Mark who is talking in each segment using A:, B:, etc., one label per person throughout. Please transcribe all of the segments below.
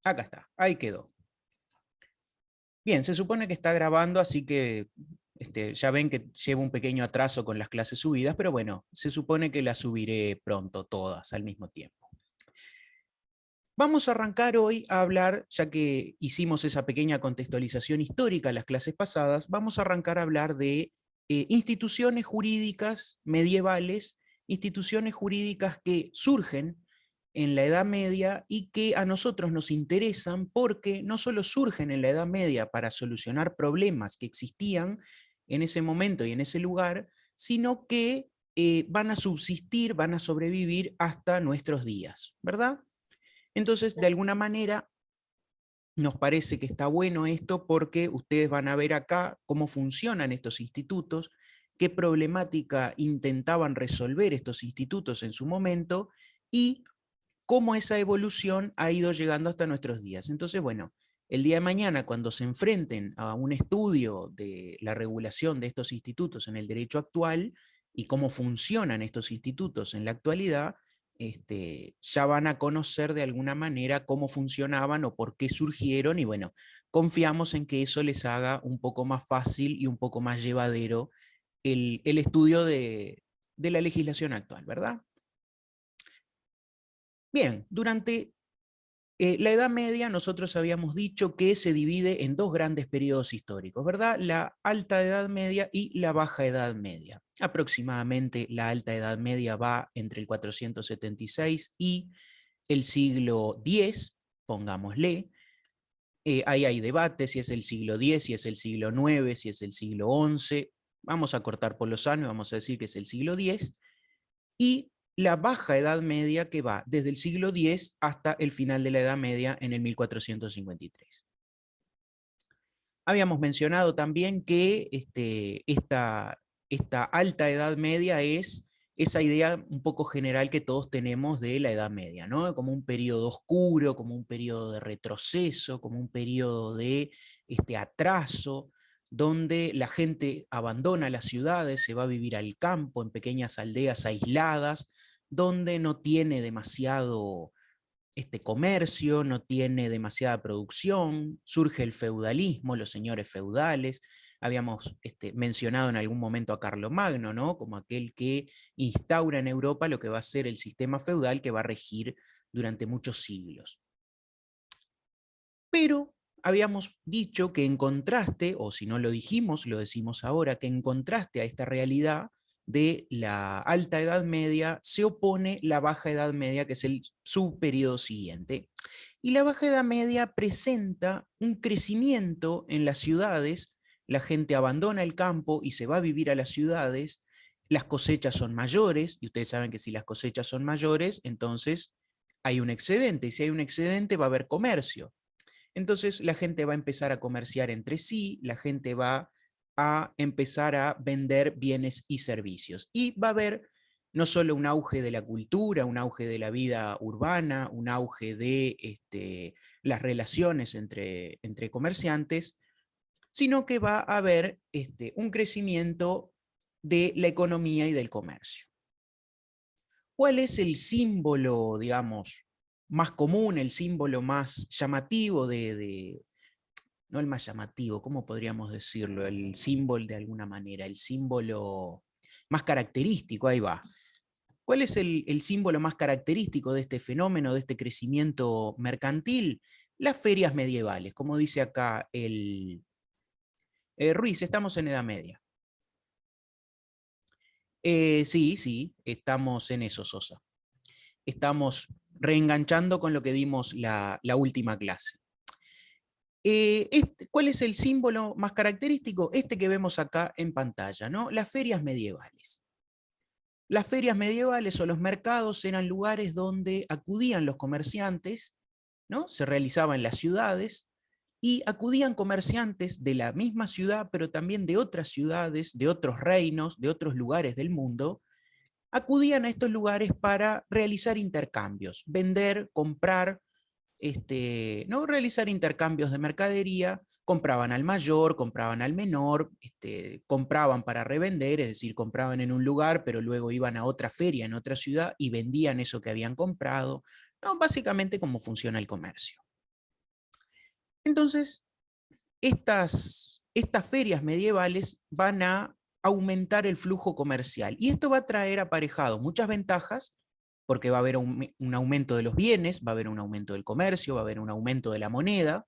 A: Acá está, ahí quedó. Bien, se supone que está grabando, así que ya ven que llevo un pequeño atraso con las clases subidas, pero bueno, se supone que las subiré pronto todas al mismo tiempo. Vamos a arrancar hoy a hablar, ya que hicimos esa pequeña contextualización histórica en las clases pasadas, vamos a arrancar a hablar de instituciones jurídicas medievales, instituciones jurídicas que surgen en la Edad Media y que a nosotros nos interesan porque no solo surgen en la Edad Media para solucionar problemas que existían en ese momento y en ese lugar, sino que van a subsistir, van a sobrevivir hasta nuestros días, ¿verdad? Entonces, de alguna manera, nos parece que está bueno esto porque ustedes van a ver acá cómo funcionan estos institutos, qué problemática intentaban resolver estos institutos en su momento y cómo esa evolución ha ido llegando hasta nuestros días. Entonces, bueno, el día de mañana, cuando se enfrenten a un estudio de la regulación de estos institutos en el derecho actual y cómo funcionan estos institutos en la actualidad, ya van a conocer de alguna manera cómo funcionaban o por qué surgieron y bueno, confiamos en que eso les haga un poco más fácil y un poco más llevadero el estudio de la legislación actual, ¿verdad? Bien, durante la Edad Media nosotros habíamos dicho que se divide en dos grandes periodos históricos, ¿verdad? La Alta Edad Media y la Baja Edad Media. Aproximadamente la Alta Edad Media va entre el 476 y el siglo X, pongámosle. Ahí hay debate si es el siglo X, si es el siglo IX, si es el siglo XI. Vamos a cortar por lo sano y vamos a decir que es el siglo X. Y la Baja Edad Media que va desde el siglo X hasta el final de la Edad Media en el 1453. Habíamos mencionado también que esta alta Edad Media es esa idea un poco general que todos tenemos de la Edad Media, ¿no? Como un periodo oscuro, como un periodo de retroceso, como un periodo de atraso, donde la gente abandona las ciudades, se va a vivir al campo, en pequeñas aldeas aisladas, donde no tiene demasiado comercio, no tiene demasiada producción, surge el feudalismo, los señores feudales. Habíamos mencionado en algún momento a Carlomagno, ¿no? Como aquel que instaura en Europa lo que va a ser el sistema feudal que va a regir durante muchos siglos. Pero habíamos dicho que en contraste, o si no lo dijimos, lo decimos ahora, que en contraste a esta realidad de la Alta Edad Media se opone la Baja Edad Media, que es su periodo siguiente. Y la Baja Edad Media presenta un crecimiento en las ciudades, la gente abandona el campo y se va a vivir a las ciudades, las cosechas son mayores, y ustedes saben que si las cosechas son mayores, entonces hay un excedente, y si hay un excedente va a haber comercio. Entonces la gente va a empezar a comerciar entre sí, la gente va a empezar a vender bienes y servicios. Y va a haber no solo un auge de la cultura, un auge de la vida urbana, un auge de las relaciones entre comerciantes, sino que va a haber un crecimiento de la economía y del comercio. ¿Cuál es el símbolo, digamos, más común, el símbolo más llamativo no el más llamativo, ¿cómo podríamos decirlo? El símbolo de alguna manera, el símbolo más característico, ahí va. ¿Cuál es el símbolo más característico de este fenómeno, de este crecimiento mercantil? Las ferias medievales, como dice acá el Ruiz, estamos en Edad Media. Sí, sí, estamos en eso, Sosa. Estamos reenganchando con lo que dimos la última clase. ¿Cuál es el símbolo más característico? Este que vemos acá en pantalla, ¿no? Las ferias medievales. Las ferias medievales o los mercados eran lugares donde acudían los comerciantes, ¿no? Se realizaba en las ciudades y acudían comerciantes de la misma ciudad, pero también de otras ciudades, de otros reinos, de otros lugares del mundo, acudían a estos lugares para realizar intercambios, vender, comprar, ¿no? Realizar intercambios de mercadería, compraban al mayor, compraban al menor, compraban para revender, es decir, compraban en un lugar, pero luego iban a otra feria en otra ciudad y vendían eso que habían comprado, ¿no? Básicamente cómo funciona el comercio. Entonces, estas ferias medievales van a aumentar el flujo comercial, y esto va a traer aparejado muchas ventajas, porque va a haber un aumento de los bienes, va a haber un aumento del comercio, va a haber un aumento de la moneda,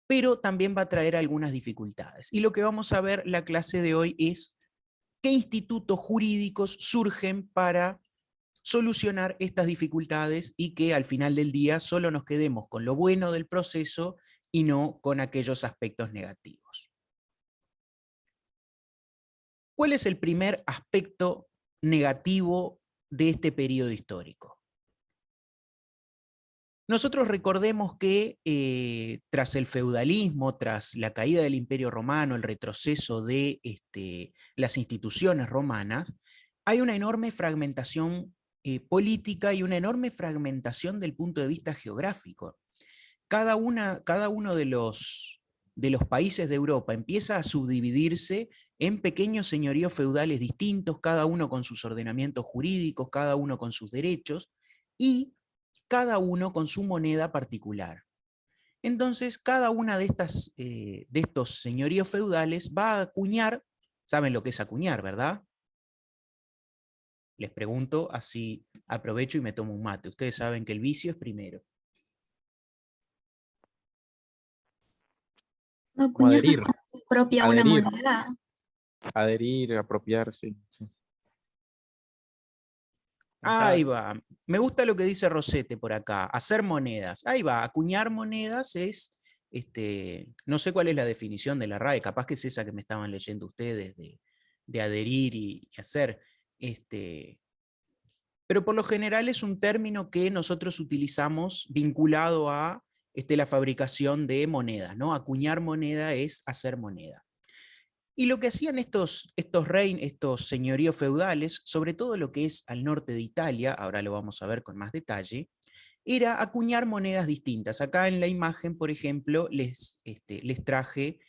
A: pero también va a traer algunas dificultades. Y lo que vamos a ver la clase de hoy es qué institutos jurídicos surgen para solucionar estas dificultades y que al final del día solo nos quedemos con lo bueno del proceso y no con aquellos aspectos negativos. ¿Cuál es el primer aspecto negativo de este periodo histórico? Nosotros recordemos que tras el feudalismo, tras la caída del Imperio Romano, el retroceso de las instituciones romanas, hay una enorme fragmentación política y una enorme fragmentación del punto de vista geográfico. Cada uno de los países de Europa empieza a subdividirse en pequeños señoríos feudales distintos, cada uno con sus ordenamientos jurídicos, cada uno con sus derechos, y cada uno con su moneda particular. Entonces, cada una de estos señoríos feudales va a acuñar, ¿saben lo que es acuñar, verdad? Les pregunto, así aprovecho y me tomo un mate. Ustedes saben que el vicio es primero.
B: No,
C: Como
B: acuñar
C: adherir,
B: su propia una
C: adherir,
B: moneda.
C: adherir, apropiarse. Sí.
A: Ahí va. Me gusta lo que dice Rosete por acá. Hacer monedas. Ahí va. Acuñar monedas es, no sé cuál es la definición de la RAE, capaz que es esa que me estaban leyendo ustedes de adherir y hacer. Pero por lo general es un término que nosotros utilizamos vinculado a la fabricación de monedas, ¿no? Acuñar moneda es hacer moneda. Y lo que hacían estos señoríos feudales, sobre todo lo que es al norte de Italia, ahora lo vamos a ver con más detalle, era acuñar monedas distintas. Acá en la imagen, por ejemplo, les traje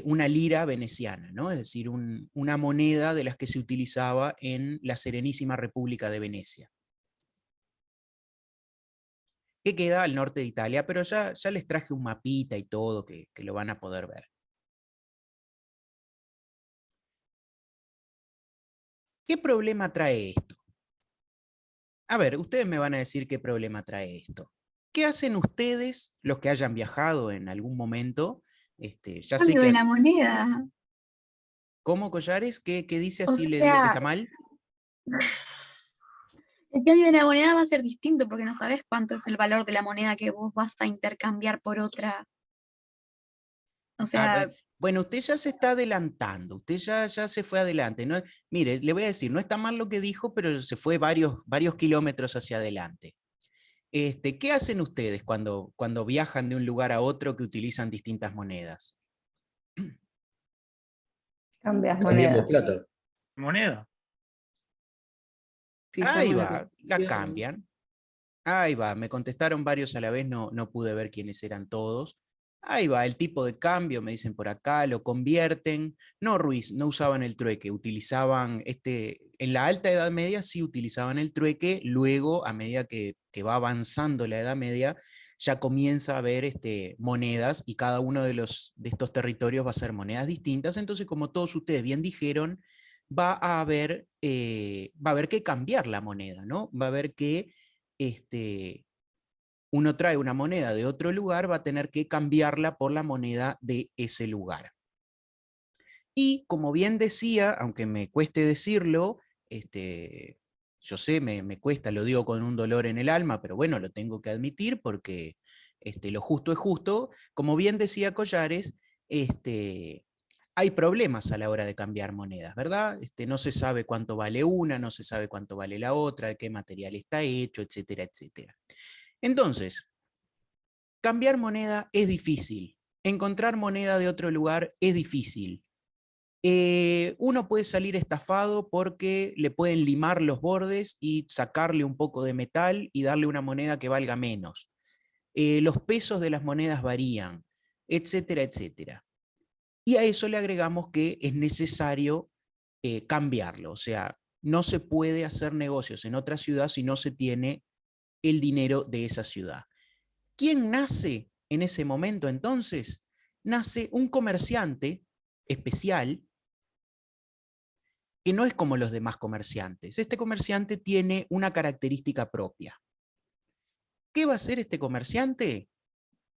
A: una lira veneciana, ¿no? Es decir, una moneda de las que se utilizaba en la Serenísima República de Venecia, que queda al norte de Italia, pero ya les traje un mapita y todo que lo van a poder ver. ¿Qué problema trae esto? A ver, ustedes me van a decir qué problema trae esto. ¿Qué hacen ustedes, los que hayan viajado en algún momento? Ya sé
B: Cambio de
A: que...
B: la moneda.
A: ¿Cómo, Collares? ¿Qué dice?
B: O
A: ¿Así le digo que está
B: sea,
A: mal?
B: el cambio de la moneda va a ser distinto porque no sabes cuánto es el valor de la moneda que vos vas a intercambiar por otra. O sea,
A: Bueno, usted ya se está adelantando, usted ya se fue adelante, ¿no? Mire, le voy a decir, no está mal lo que dijo, pero se fue varios kilómetros hacia adelante. ¿Qué hacen ustedes cuando viajan de un lugar a otro que utilizan distintas monedas?
D: Cambiamos
E: Cambiamos
D: moneda.
E: plata.
F: Moneda.
A: Ahí va, la cambian. Ahí va, me contestaron varios a la vez, no pude ver quiénes eran todos. Ahí va, el tipo de cambio, me dicen por acá, lo convierten. No, Ruiz, no usaban el trueque, utilizaban, en la Alta Edad Media sí utilizaban el trueque, luego a medida que va avanzando la Edad Media, ya comienza a haber monedas y cada uno de estos territorios va a ser monedas distintas, entonces como todos ustedes bien dijeron, va a haber que cambiar la moneda, ¿no? Va a haber que uno trae una moneda de otro lugar, va a tener que cambiarla por la moneda de ese lugar. Y como bien decía, aunque me cueste decirlo, yo sé, me cuesta, lo digo con un dolor en el alma, pero bueno, lo tengo que admitir porque lo justo es justo. Como bien decía Collares, hay problemas a la hora de cambiar monedas, ¿verdad? No se sabe cuánto vale una, no se sabe cuánto vale la otra, de qué material está hecho, etcétera, etcétera. Entonces, cambiar moneda es difícil. Encontrar moneda de otro lugar es difícil. Uno puede salir estafado porque le pueden limar los bordes y sacarle un poco de metal y darle una moneda que valga menos. Los pesos de las monedas varían, etcétera, etcétera. Y a eso le agregamos que es necesario cambiarlo. O sea, no se puede hacer negocios en otra ciudad si no se tiene el dinero de esa ciudad. ¿Quién nace en ese momento entonces, nace un comerciante especial que no es como los demás comerciantes. Este comerciante tiene una característica propia. ¿Qué va a hacer este comerciante?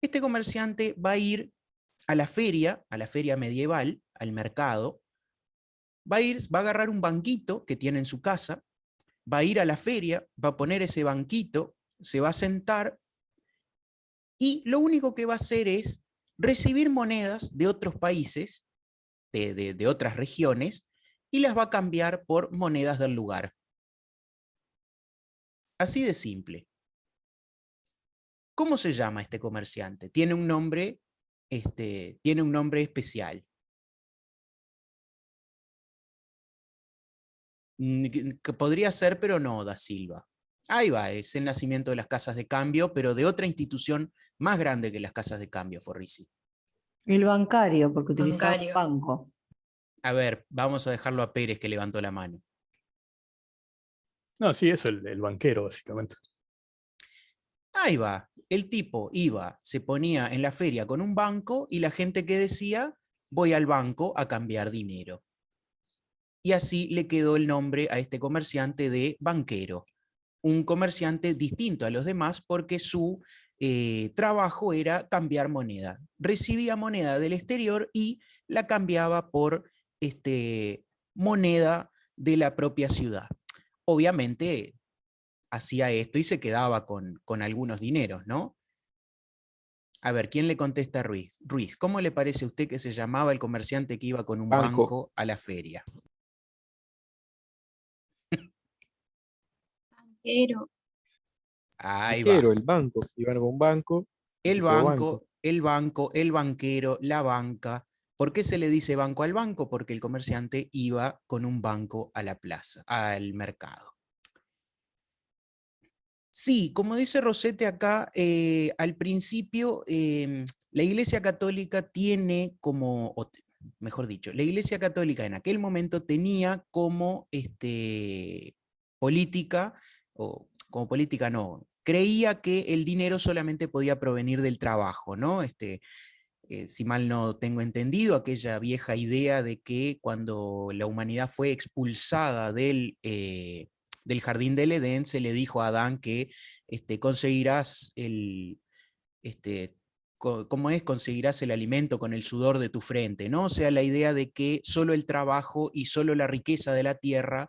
A: Este comerciante va a ir a la feria medieval, al mercado, va a agarrar un banquito que tiene en su casa, va a ir a la feria, va a poner ese banquito, se va a sentar y lo único que va a hacer es recibir monedas de otros países, de otras regiones, y las va a cambiar por monedas del lugar. Así de simple. ¿Cómo se llama este comerciante? Tiene un nombre especial. Que podría ser, pero no, Da Silva. Ahí va, es el nacimiento de las casas de cambio, pero de otra institución más grande que las casas de cambio, Forrisi.
D: El bancario, porque utilizaba el
B: Bancario.
D: banco.
A: A ver, vamos a dejarlo a Pérez que levantó la mano.
E: No, sí, eso, el banquero, básicamente.
A: Ahí va, el tipo iba, se ponía en la feria con un banco y la gente que decía, voy al banco a cambiar dinero. Y así le quedó el nombre a este comerciante de banquero. Un comerciante distinto a los demás porque su trabajo era cambiar moneda. Recibía moneda del exterior y la cambiaba por moneda de la propia ciudad. Obviamente hacía esto y se quedaba con algunos dineros, ¿no? A ver, ¿quién le contesta a Ruiz? Ruiz, ¿cómo le parece a usted que se llamaba el comerciante que iba con un banco a la feria?
B: Banquero.
A: Ahí va.
C: Banquero, el banco. Iban con un banco.
A: El
C: tipo
A: banco, el banco, el banquero, la banca. ¿Por qué se le dice banco al banco? Porque el comerciante iba con un banco a la plaza, al mercado. Sí, como dice Rosete acá, al principio la Iglesia Católica tiene como, mejor dicho, la Iglesia Católica en aquel momento tenía como política, o como política no, creía que el dinero solamente podía provenir del trabajo, ¿no? Si mal no tengo entendido, aquella vieja idea de que cuando la humanidad fue expulsada del jardín del Edén, se le dijo a Adán que conseguirás ¿cómo es? Conseguirás el alimento con el sudor de tu frente, ¿no? O sea, la idea de que solo el trabajo y solo la riqueza de la tierra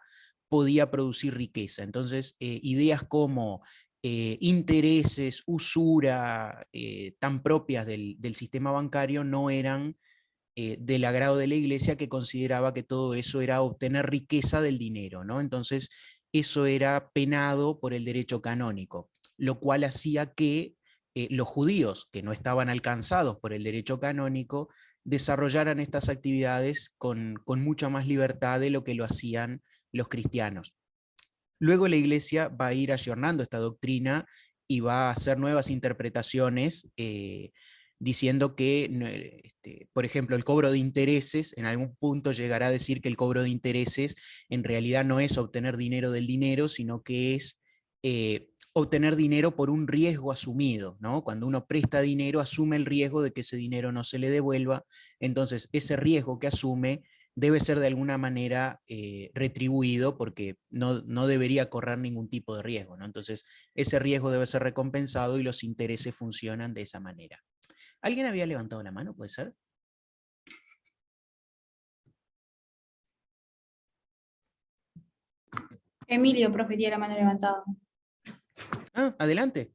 A: podía producir riqueza. Entonces, ideas como intereses, usura, tan propias del sistema bancario no eran del agrado de la Iglesia, que consideraba que todo eso era obtener riqueza del dinero, ¿no? Entonces, eso era penado por el derecho canónico, lo cual hacía que los judíos, que no estaban alcanzados por el derecho canónico, desarrollaran estas actividades con mucha más libertad de lo que lo hacían los cristianos. Luego la Iglesia va a ir ayornando esta doctrina y va a hacer nuevas interpretaciones, diciendo que, por ejemplo, el cobro de intereses, en algún punto llegará a decir que el cobro de intereses en realidad no es obtener dinero del dinero, sino que es obtener dinero por un riesgo asumido, ¿no? Cuando uno presta dinero, asume el riesgo de que ese dinero no se le devuelva, entonces ese riesgo que asume debe ser de alguna manera retribuido, porque no debería correr ningún tipo de riesgo, ¿no? Entonces ese riesgo debe ser recompensado y los intereses funcionan de esa manera. ¿Alguien había levantado la mano, puede ser?
F: Emilio, profería la mano levantada.
A: Ah, adelante.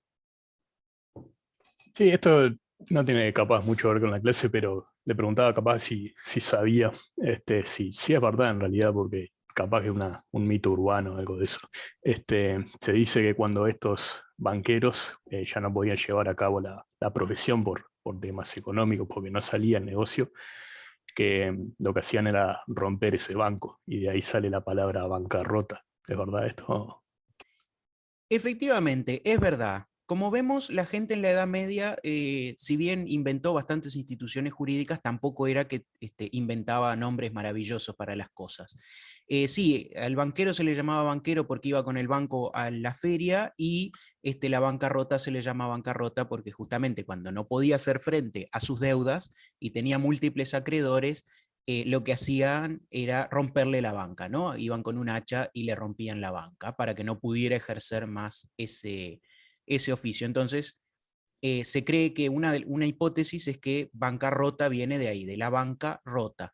E: Sí, esto no tiene capaz mucho que ver con la clase, pero le preguntaba capaz si sabía, si es verdad en realidad, porque capaz que es un mito urbano o algo de eso. Se dice que cuando estos banqueros ya no podían llevar a cabo la profesión por temas económicos, porque no salía el negocio, que lo que hacían era romper ese banco, y de ahí sale la palabra bancarrota. ¿Es verdad esto?
A: Efectivamente, es verdad. como vemos, la gente en la Edad Media, si bien inventó bastantes instituciones jurídicas, tampoco era que inventaba nombres maravillosos para las cosas. Sí, al banquero se le llamaba banquero porque iba con el banco a la feria, y la bancarrota se le llama bancarrota porque justamente cuando no podía hacer frente a sus deudas y tenía múltiples acreedores, lo que hacían era romperle la banca, ¿no? Iban con un hacha y le rompían la banca para que no pudiera ejercer más ese oficio. Entonces, se cree que una hipótesis es que bancarrota viene de ahí, de la banca rota.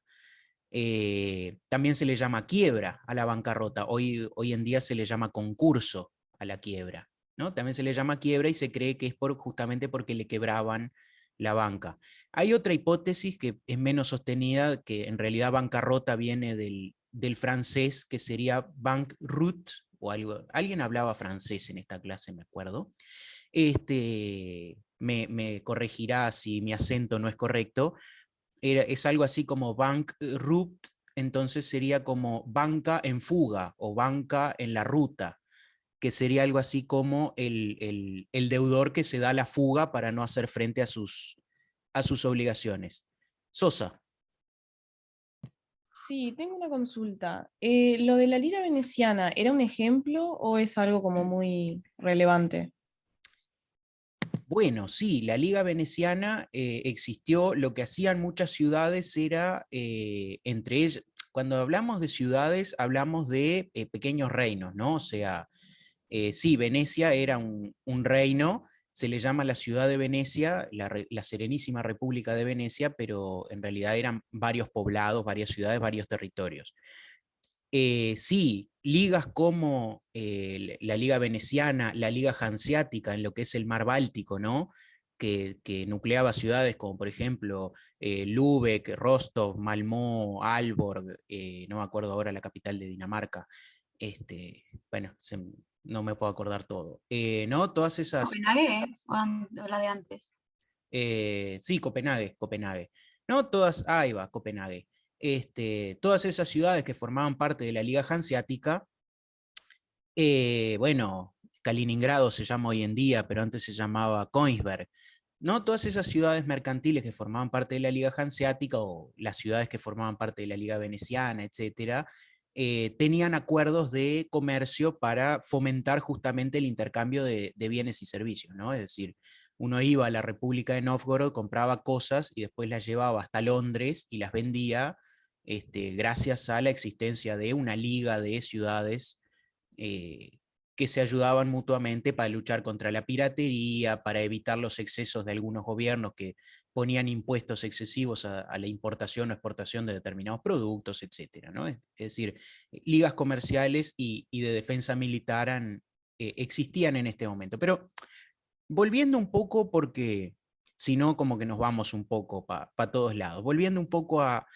A: También se le llama quiebra a la bancarrota, hoy en día se le llama concurso a la quiebra, ¿no? También se le llama quiebra y se cree que es justamente porque le quebraban la banca. Hay otra hipótesis que es menos sostenida, que en realidad bancarrota viene del francés, que sería banqueroute, o algo. Alguien hablaba francés en esta clase, me acuerdo. Me corregirá si mi acento no es correcto. Es algo así como bankrupt, entonces sería como banca en fuga o banca en la ruta, que sería algo así como el deudor que se da la fuga para no hacer frente a sus obligaciones. Sosa.
G: Sí, tengo una consulta. ¿Lo de la lira veneciana era un ejemplo o es algo como muy relevante?
A: Bueno, sí, la Liga Veneciana existió. Lo que hacían muchas ciudades era, entre ellas, cuando hablamos de ciudades, hablamos de pequeños reinos, ¿no? O sea, sí, Venecia era un reino, se le llama la ciudad de Venecia, la Serenísima República de Venecia, pero en realidad eran varios poblados, varias ciudades, varios territorios. Sí, ligas como la Liga Veneciana, la Liga Hanseática en lo que es el mar Báltico, ¿no? Que nucleaba ciudades como por ejemplo Lübeck, Rostov, Malmö, Aalborg, no me acuerdo ahora la capital de Dinamarca. Bueno, no me puedo acordar todo. ¿No? Todas esas...
B: Copenhague, o la de antes.
A: Sí, Copenhague. No, todas, ahí va, Copenhague. Todas esas ciudades que formaban parte de la Liga Hanseática, bueno, Kaliningrado se llama hoy en día, pero antes se llamaba Königsberg, ¿no? Todas esas ciudades mercantiles que formaban parte de la Liga Hanseática, o las ciudades que formaban parte de la Liga Veneciana, etcétera, tenían acuerdos de comercio para fomentar justamente el intercambio de bienes y servicios, ¿no? Es decir, uno iba a la República de Novgorod, compraba cosas y después las llevaba hasta Londres y las vendía, gracias a la existencia de una liga de ciudades eh, que se ayudaban mutuamente para luchar contra la piratería, para evitar los excesos de algunos gobiernos que ponían impuestos excesivos a la importación o exportación de determinados productos, etc., ¿no? Es decir, ligas comerciales y de defensa militar existían en este momento. Pero volviendo un poco, porque si no como que nos vamos un poco para todos lados, volviendo un poco a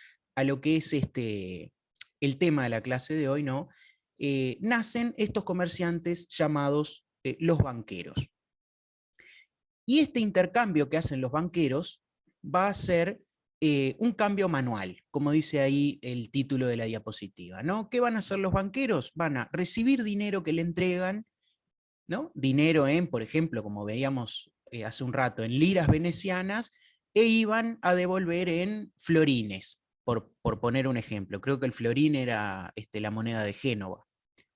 A: lo que es el tema de la clase de hoy, ¿no? Nacen estos comerciantes llamados los banqueros. Y este intercambio que hacen los banqueros va a ser un cambio manual, como dice ahí el título de la diapositiva, ¿no? ¿Qué van a hacer los banqueros? Van a recibir dinero que le entregan, ¿no? Dinero en, por ejemplo, como veíamos hace un rato, en liras venecianas, e iban a devolver en florines, por poner un ejemplo. Creo que el florín era la moneda de Génova,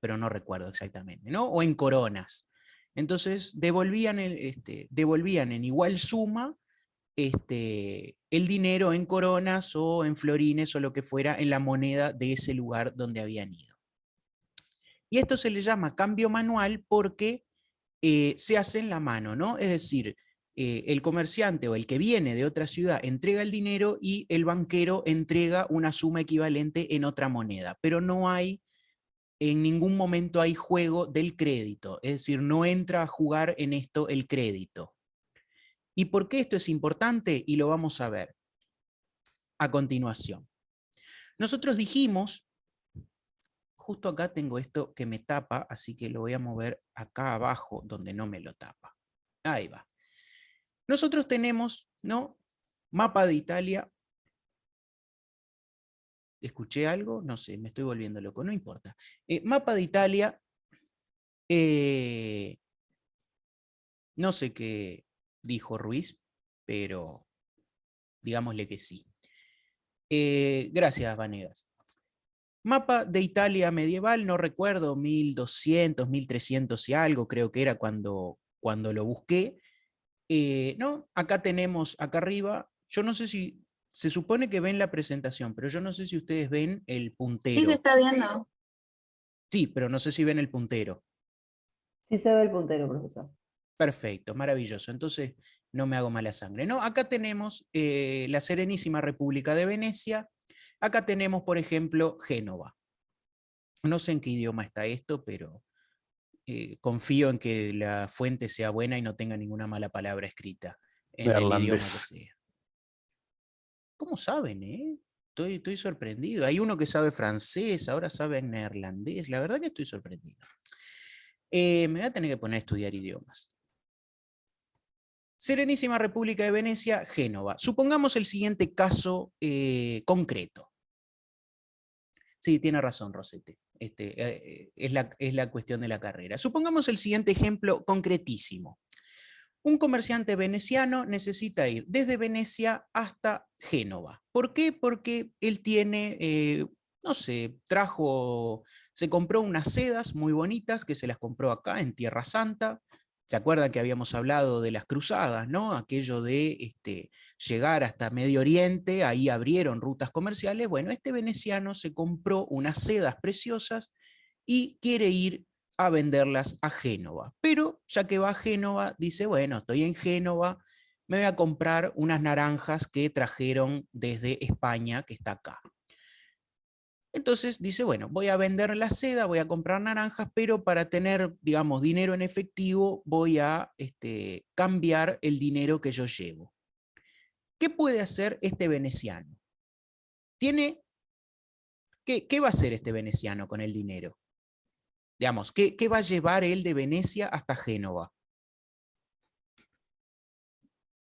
A: pero no recuerdo exactamente, ¿no? O en coronas. Entonces devolvían en igual suma el dinero en coronas o en florines o lo que fuera en la moneda de ese lugar donde habían ido. Y esto se le llama cambio manual porque se hace en la mano, ¿no? Es decir, el comerciante o el que viene de otra ciudad entrega el dinero y el banquero entrega una suma equivalente en otra moneda, pero no hay, en ningún momento hay juego del crédito, es decir, no entra a jugar en esto el crédito. ¿Y por qué esto es importante? Y lo vamos a ver a continuación. Nosotros dijimos, justo acá tengo esto que me tapa, así que lo voy a mover acá abajo donde no me lo tapa. Ahí va. Nosotros tenemos, ¿no? Mapa de Italia. ¿Escuché algo? No sé, me estoy volviendo loco, no importa. Mapa de Italia. No sé qué dijo Ruiz, pero digámosle que sí. Gracias, Vanegas. Mapa de Italia medieval, no recuerdo, 1200, 1300 y algo, creo que era cuando lo busqué. No, acá tenemos, acá arriba, yo no sé si, se supone que ven la presentación, pero yo no sé si ustedes ven el
B: Sí, se
A: puntero.
B: está viendo.
A: Sí, pero no sé si ven el puntero.
D: Sí se ve el puntero, profesor.
A: Perfecto, maravilloso. Entonces no me hago mala sangre. No, acá tenemos la Serenísima República de Venecia. Acá tenemos, por ejemplo, Génova. No sé en qué idioma está esto, pero confío en que la fuente sea buena y no tenga ninguna mala palabra escrita en el idioma que
E: Neerlandés.
A: sea. ¿Cómo saben, Estoy sorprendido. Hay uno que sabe francés, ahora sabe neerlandés. La verdad que estoy sorprendido. Me voy a tener que poner a estudiar idiomas. Serenísima República de Venecia, Génova. Supongamos el siguiente caso concreto. Sí, tiene razón, Rosete. Es la cuestión de la carrera. Supongamos el siguiente ejemplo concretísimo. Un comerciante veneciano necesita ir desde Venecia hasta Génova. ¿Por qué? Porque él tiene, no sé, se compró unas sedas muy bonitas que se las compró acá en Tierra Santa. ¿Se acuerdan que habíamos hablado de las cruzadas, ¿no? Aquello de llegar hasta Medio Oriente, ahí abrieron rutas comerciales. Bueno, este veneciano se compró unas sedas preciosas y quiere ir a venderlas a Génova. Pero ya que va a Génova, dice, bueno, estoy en Génova, me voy a comprar unas naranjas que trajeron desde España, que está acá. Entonces dice, bueno, voy a vender la seda, voy a comprar naranjas, pero para tener, digamos, dinero en efectivo, voy a cambiar el dinero que yo llevo. ¿Qué puede hacer este veneciano? ¿Qué va a hacer este veneciano con el dinero? Digamos, ¿qué va a llevar él de Venecia hasta Génova?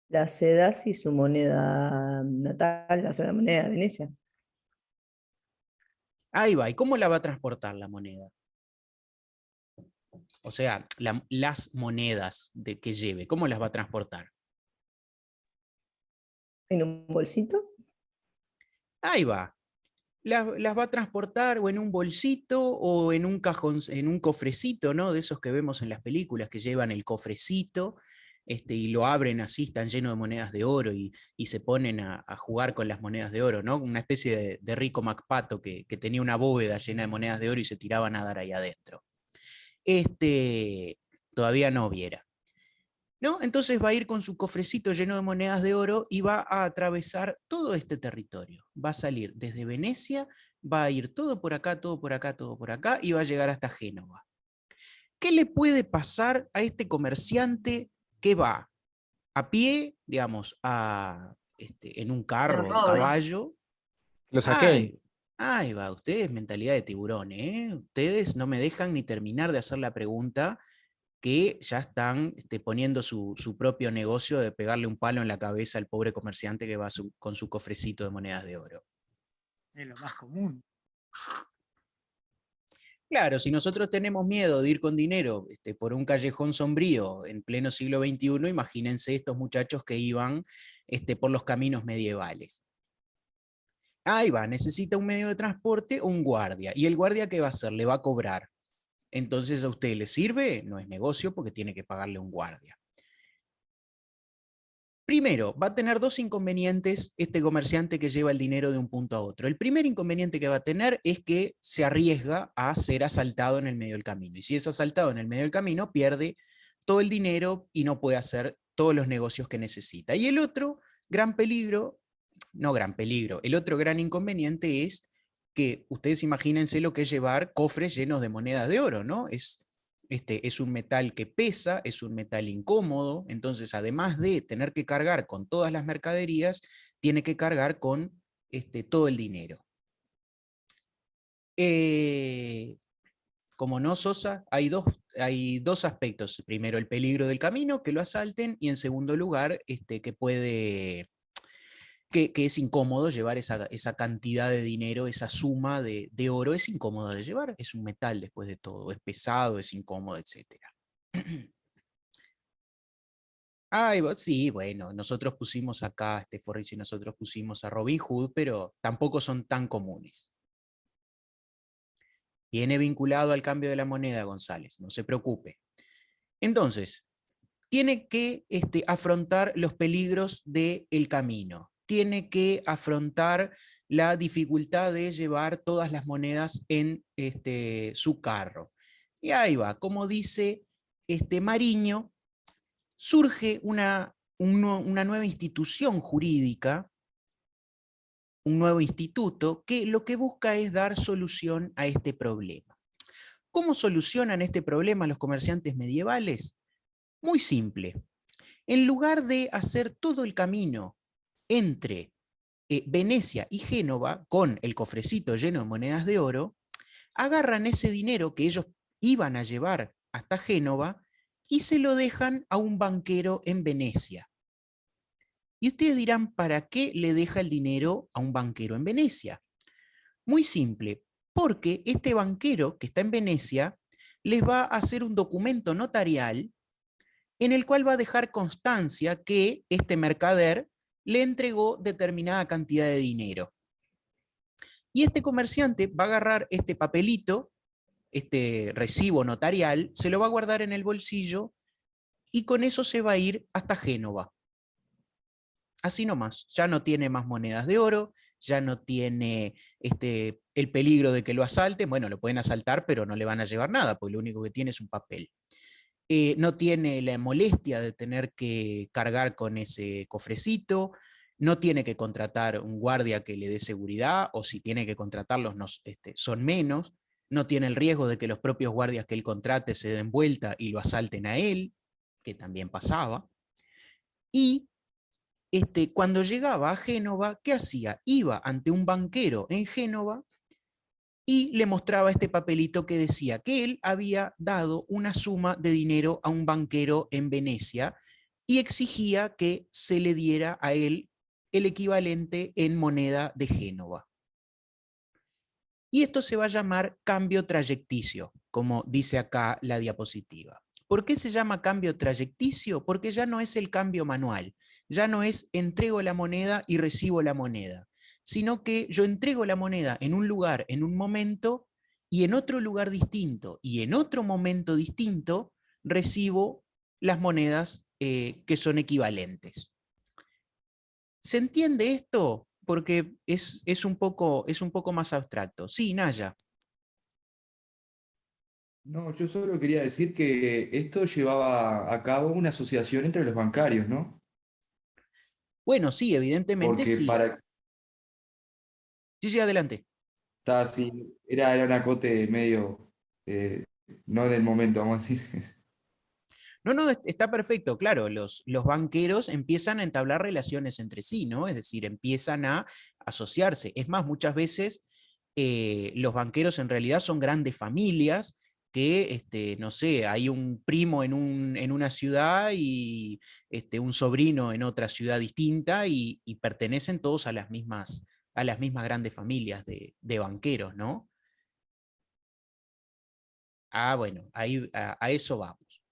D: Las sedas y su moneda natal, o sea, la moneda de Venecia.
A: Ahí va, ¿y cómo la va a transportar la moneda? O sea, las monedas que lleve, ¿cómo las va a transportar?
D: ¿En un bolsito?
A: Ahí va. Las va a transportar o en un bolsito o en un cajón, en un cofrecito, ¿no? De esos que vemos en las películas que llevan el cofrecito, y lo abren así, están llenos de monedas de oro y se ponen a jugar con las monedas de oro, ¿no? Una especie de Rico MacPato que tenía una bóveda llena de monedas de oro y se tiraba a nadar ahí adentro. Todavía no viera. ¿No? Entonces va a ir con su cofrecito lleno de monedas de oro y va a atravesar todo este territorio. Va a salir desde Venecia, va a ir todo por acá, todo por acá, todo por acá y va a llegar hasta Génova. ¿Qué le puede pasar a este comerciante que va a pie, digamos, en un carro de
B: robe.
A: caballo?
C: Lo saqué.
A: Ahí va, ustedes mentalidad de tiburón, ¿eh? Ustedes no me dejan ni terminar de hacer la pregunta que ya están poniendo su propio negocio de pegarle un palo en la cabeza al pobre comerciante que va con su cofrecito de monedas de oro.
H: Es lo más común.
A: Claro, si nosotros tenemos miedo de ir con dinero por un callejón sombrío en pleno siglo XXI, imagínense estos muchachos que iban por los caminos medievales. Ahí va, necesita un medio de transporte o un guardia. ¿Y el guardia qué va a hacer? Le va a cobrar. Entonces, ¿a usted le sirve? No es negocio porque tiene que pagarle un guardia. Primero, va a tener dos inconvenientes este comerciante que lleva el dinero de un punto a otro. El primer inconveniente que va a tener es que se arriesga a ser asaltado en el medio del camino. Y si es asaltado en el medio del camino, pierde todo el dinero y no puede hacer todos los negocios que necesita. Y el otro gran peligro, no gran peligro, el otro gran inconveniente es que ustedes imagínense lo que es llevar cofres llenos de monedas de oro, ¿no? Es un metal que pesa, es un metal incómodo, entonces además de tener que cargar con todas las mercaderías, tiene que cargar con todo el dinero. Como no, Sosa, hay dos aspectos. Primero, el peligro del camino, que lo asalten, y en segundo lugar, que es incómodo llevar esa cantidad de dinero, esa suma de oro, es incómodo de llevar, es un metal después de todo, es pesado, es incómodo, etc. Sí, bueno, nosotros pusimos acá, Forris y nosotros pusimos a Robin Hood, pero tampoco son tan comunes. Viene vinculado al cambio de la moneda, González, no se preocupe. Entonces, tiene que afrontar los peligros del camino, tiene que afrontar la dificultad de llevar todas las monedas en su carro. Y ahí va, como dice Mariño, surge una nueva institución jurídica, un nuevo instituto, que lo que busca es dar solución a este problema. ¿Cómo solucionan este problema los comerciantes medievales? Muy simple. En lugar de hacer todo el camino entre Venecia y Génova, con el cofrecito lleno de monedas de oro, agarran ese dinero que ellos iban a llevar hasta Génova y se lo dejan a un banquero en Venecia. Y ustedes dirán, ¿para qué le deja el dinero a un banquero en Venecia? Muy simple, porque este banquero que está en Venecia les va a hacer un documento notarial en el cual va a dejar constancia que este mercader le entregó determinada cantidad de dinero. Y este comerciante va a agarrar este papelito, este recibo notarial, se lo va a guardar en el bolsillo y con eso se va a ir hasta Génova. Así nomás, ya no tiene más monedas de oro, ya no tiene el peligro de que lo asalten. Bueno, lo pueden asaltar, pero no le van a llevar nada, porque lo único que tiene es un papel. No tiene la molestia de tener que cargar con ese cofrecito, no tiene que contratar un guardia que le dé seguridad, o si tiene que contratarlos son menos, no tiene el riesgo de que los propios guardias que él contrate se den vuelta y lo asalten a él, que también pasaba. Y cuando llegaba a Génova, ¿qué hacía? Iba ante un banquero en Génova y le mostraba este papelito que decía que él había dado una suma de dinero a un banquero en Venecia y exigía que se le diera a él el equivalente en moneda de Génova. Y esto se va a llamar cambio trayecticio, como dice acá la diapositiva. ¿Por qué se llama cambio trayecticio? Porque ya no es el cambio manual, ya no es entrego la moneda y recibo la moneda, sino que yo entrego la moneda en un lugar, en un momento, y en otro lugar distinto, y en otro momento distinto, recibo las monedas que son equivalentes. ¿Se entiende esto? Porque es un poco más abstracto. Sí, Naya.
I: No, yo solo quería decir que esto llevaba a cabo una asociación entre los bancarios, ¿no?
A: Bueno, sí, evidentemente
I: Porque
A: sí.
I: para...
A: Sí, adelante.
I: Está así, era un acote medio, no en el momento, vamos a decir.
A: No, está perfecto, claro, los banqueros empiezan a entablar relaciones entre sí, ¿no? Es decir, empiezan a asociarse. Es más, muchas veces los banqueros en realidad son grandes familias que, no sé, hay un primo en una ciudad y un sobrino en otra ciudad distinta y pertenecen todos a las mismas grandes familias de banqueros, ¿no? Ah, bueno, ahí, a eso vamos.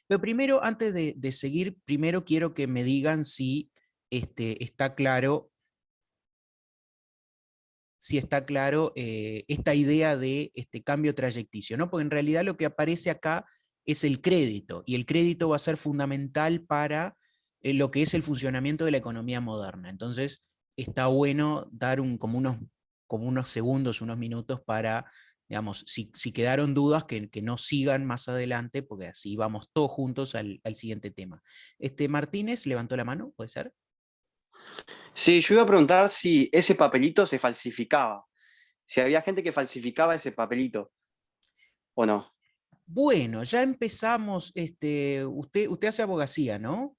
A: Pero primero, antes de seguir, primero quiero que me digan si está claro, esta idea de cambio trayecticio, ¿no? Porque en realidad lo que aparece acá es el crédito, y el crédito va a ser fundamental para lo que es el funcionamiento de la economía moderna. Entonces, está bueno dar como unos segundos, unos minutos para, digamos, si quedaron dudas, que no sigan más adelante, porque así vamos todos juntos al siguiente tema. Martínez levantó la mano, ¿puede ser?
J: Sí, yo iba a preguntar si ese papelito se falsificaba, si había gente que falsificaba ese papelito o no.
A: Bueno, ya empezamos, usted hace abogacía, ¿no?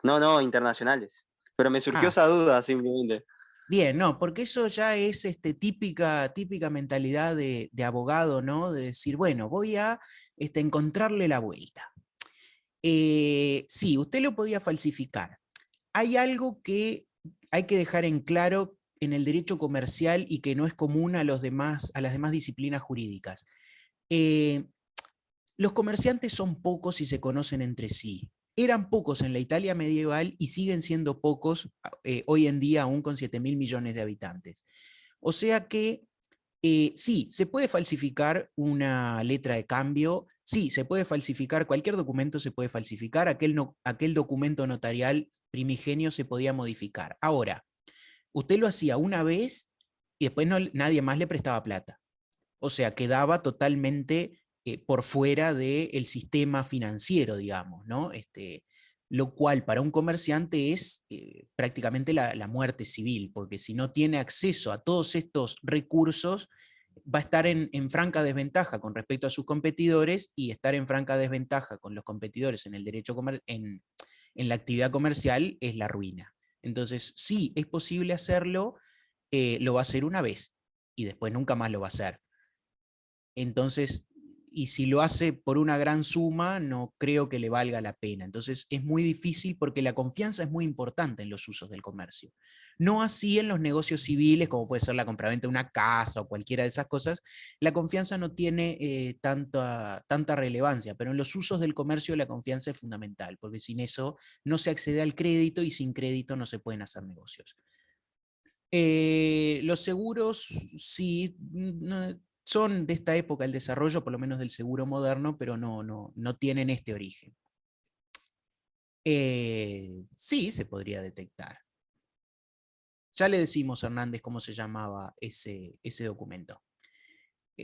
J: No, internacionales. Pero me surgió
A: Ah,
J: esa duda simplemente.
A: bien, no, porque eso ya es típica mentalidad de abogado, ¿no? De decir, bueno, voy a encontrarle la vuelta. Sí, usted lo podía falsificar. Hay algo que hay que dejar en claro en el derecho comercial y que no es común a las demás disciplinas jurídicas. Los comerciantes son pocos y se conocen entre sí. Eran pocos en la Italia medieval y siguen siendo pocos hoy en día, aún con 7.000 millones de habitantes. O sea que sí, se puede falsificar una letra de cambio, sí, se puede falsificar, cualquier documento se puede falsificar, aquel documento notarial primigenio se podía modificar. Ahora, usted lo hacía una vez y después nadie más le prestaba plata. O sea, quedaba totalmente por fuera del sistema financiero, digamos, ¿no? Lo cual para un comerciante es prácticamente la muerte civil, porque si no tiene acceso a todos estos recursos, va a estar en franca desventaja con respecto a sus competidores, y estar en franca desventaja con los competidores en el derecho en la actividad comercial es la ruina. Entonces, sí, es posible hacerlo, lo va a hacer una vez y después nunca más lo va a hacer. Entonces, y si lo hace por una gran suma, no creo que le valga la pena. Entonces es muy difícil porque la confianza es muy importante en los usos del comercio. No así en los negocios civiles, como puede ser la compraventa de una casa o cualquiera de esas cosas. La confianza no tiene tanta relevancia, pero en los usos del comercio la confianza es fundamental, porque sin eso no se accede al crédito y sin crédito no se pueden hacer negocios. Los seguros, sí, son de esta época el desarrollo, por lo menos del seguro moderno, pero no tienen este origen. Sí, se podría detectar. Ya le decimos, Hernández, cómo se llamaba ese documento.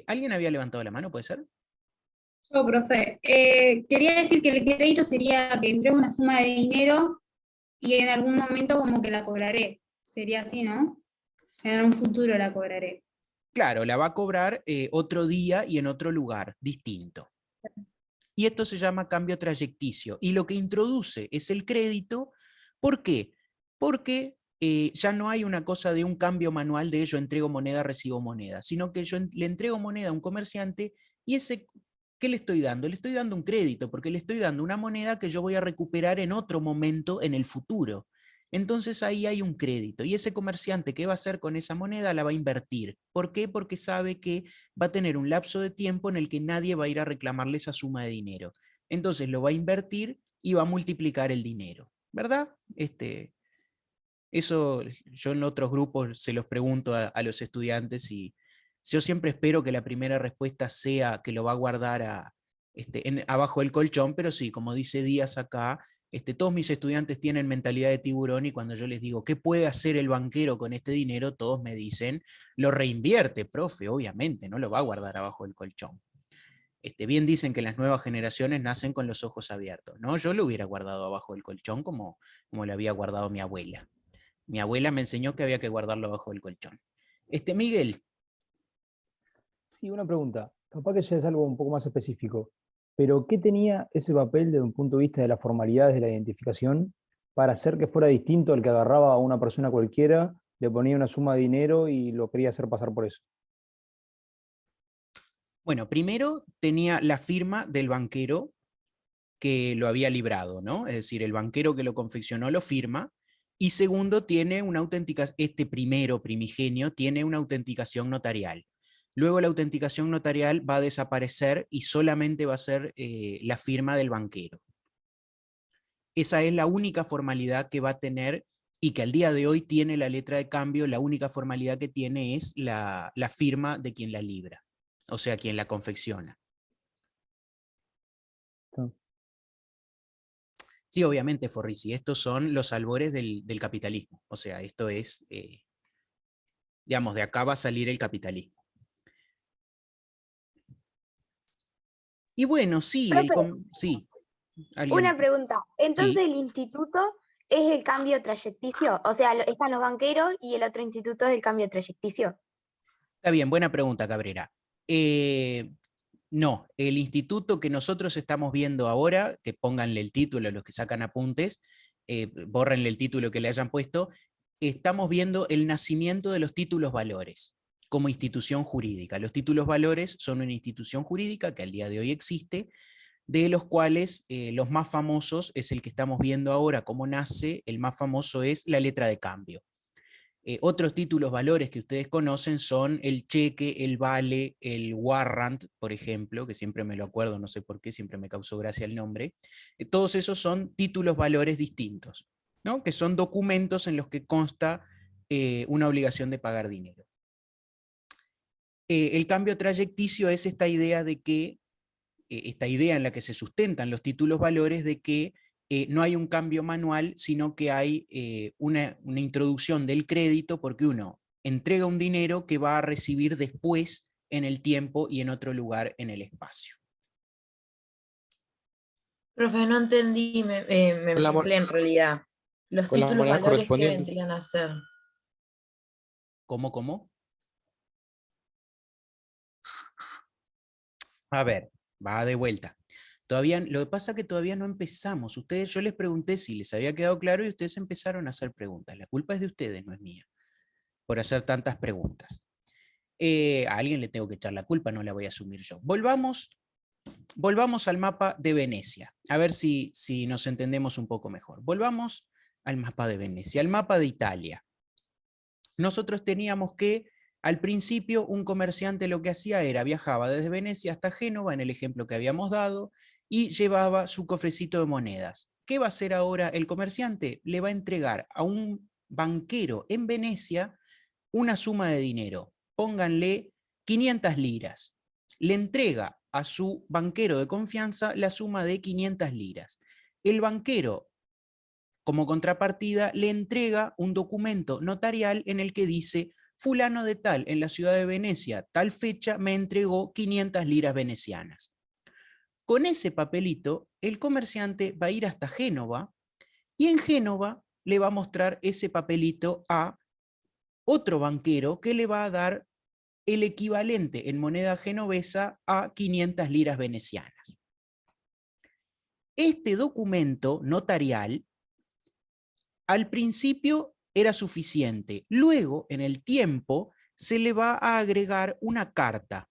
A: ¿Alguien había levantado la mano, puede ser?
F: Yo, profe, quería decir que el crédito sería que entrego una suma de dinero y en algún momento como que la cobraré. Sería así, ¿no? En un futuro la cobraré.
A: Claro, la va a cobrar otro día y en otro lugar, distinto. Y esto se llama cambio trayecticio. Y lo que introduce es el crédito. ¿Por qué? Porque ya no hay una cosa de un cambio manual de yo entrego moneda, recibo moneda, sino que yo le entrego moneda a un comerciante y ese, ¿qué le estoy dando? Le estoy dando un crédito, porque le estoy dando una moneda que yo voy a recuperar en otro momento en el futuro. Entonces ahí hay un crédito, y ese comerciante, ¿qué va a hacer con esa moneda? La va a invertir. ¿Por qué? Porque sabe que va a tener un lapso de tiempo en el que nadie va a ir a reclamarle esa suma de dinero. Entonces lo va a invertir y va a multiplicar el dinero, ¿verdad? Eso yo en otros grupos se los pregunto a los estudiantes, y yo siempre espero que la primera respuesta sea que lo va a guardar abajo del colchón, pero sí, como dice Díaz acá, todos mis estudiantes tienen mentalidad de tiburón, y cuando yo les digo, ¿qué puede hacer el banquero con este dinero? Todos me dicen, lo reinvierte, profe, obviamente, no lo va a guardar abajo del colchón. Bien dicen que las nuevas generaciones nacen con los ojos abiertos, ¿no? Yo lo hubiera guardado abajo del colchón como lo había guardado mi abuela. Mi abuela me enseñó que había que guardarlo abajo del colchón. Miguel.
K: Sí, una pregunta. Capaz que ya es algo un poco más específico. Pero, ¿qué tenía ese papel desde un punto de vista de las formalidades de la identificación para hacer que fuera distinto al que agarraba a una persona cualquiera, le ponía una suma de dinero y lo quería hacer pasar por eso?
A: Bueno, primero tenía la firma del banquero que lo había librado, ¿no? Es decir, el banquero que lo confeccionó lo firma. Y segundo, tiene una autenticación, primero primigenio tiene una autenticación notarial. Luego la autenticación notarial va a desaparecer y solamente va a ser la firma del banquero. Esa es la única formalidad que va a tener, y que al día de hoy tiene la letra de cambio. La única formalidad que tiene es la firma de quien la libra, o sea, quien la confecciona. Sí, obviamente, Forrisi, estos son los albores del capitalismo. O sea, esto es, digamos, de acá va a salir el capitalismo. Y bueno, sí, sí.
L: Una pregunta. Entonces,
A: Sí.
L: ¿el instituto es el cambio trayecticio? O sea, están los banqueros y el otro instituto es el cambio trayecticio.
A: Está bien, buena pregunta, Cabrera. No, el instituto que nosotros estamos viendo ahora, que pónganle el título a los que sacan apuntes, bórrenle el título que le hayan puesto, estamos viendo el nacimiento de los títulos valores como institución jurídica. Los títulos valores son una institución jurídica que al día de hoy existe, de los cuales los más famosos es el que estamos viendo ahora, cómo nace. El más famoso es la letra de cambio. Otros títulos valores que ustedes conocen son el cheque, el vale, el warrant, por ejemplo, que siempre me lo acuerdo, no sé por qué, siempre me causó gracia el nombre. Todos esos son títulos valores distintos, ¿no? Que son documentos en los que consta una obligación de pagar dinero. El cambio trayecticio es esta idea de que, esta idea en la que se sustentan los títulos valores de que no hay un cambio manual, sino que hay una introducción del crédito porque uno entrega un dinero que va a recibir después en el tiempo y en otro lugar en el espacio.
M: Profe, no entendí, me
C: Con la
M: mezclé en realidad. Los
C: con las
M: títulos
C: monedas
M: valores que
C: correspondientes.
M: vendrían a ser.
A: ¿Cómo? A ver, va de vuelta. Todavía, lo que pasa es que todavía no empezamos. Ustedes, yo les pregunté si les había quedado claro y ustedes empezaron a hacer preguntas. La culpa es de ustedes, no es mía, por hacer tantas preguntas. A alguien le tengo que echar la culpa, no la voy a asumir yo. Volvamos al mapa de Venecia, a ver si nos entendemos un poco mejor. Volvamos al mapa de Venecia, al mapa de Italia. Nosotros teníamos que, al principio, un comerciante lo que hacía era viajaba desde Venecia hasta Génova, en el ejemplo que habíamos dado, y llevaba su cofrecito de monedas. ¿Qué va a hacer ahora el comerciante? Le va a entregar a un banquero en Venecia una suma de dinero. Pónganle 500 liras. Le entrega a su banquero de confianza la suma de 500 liras. El banquero, como contrapartida, le entrega un documento notarial en el que dice: fulano de tal, en la ciudad de Venecia, tal fecha, me entregó 500 liras venecianas. Con ese papelito, el comerciante va a ir hasta Génova y en Génova le va a mostrar ese papelito a otro banquero que le va a dar el equivalente en moneda genovesa a 500 liras venecianas. Este documento notarial al principio era suficiente. Luego, en el tiempo, se le va a agregar una carta.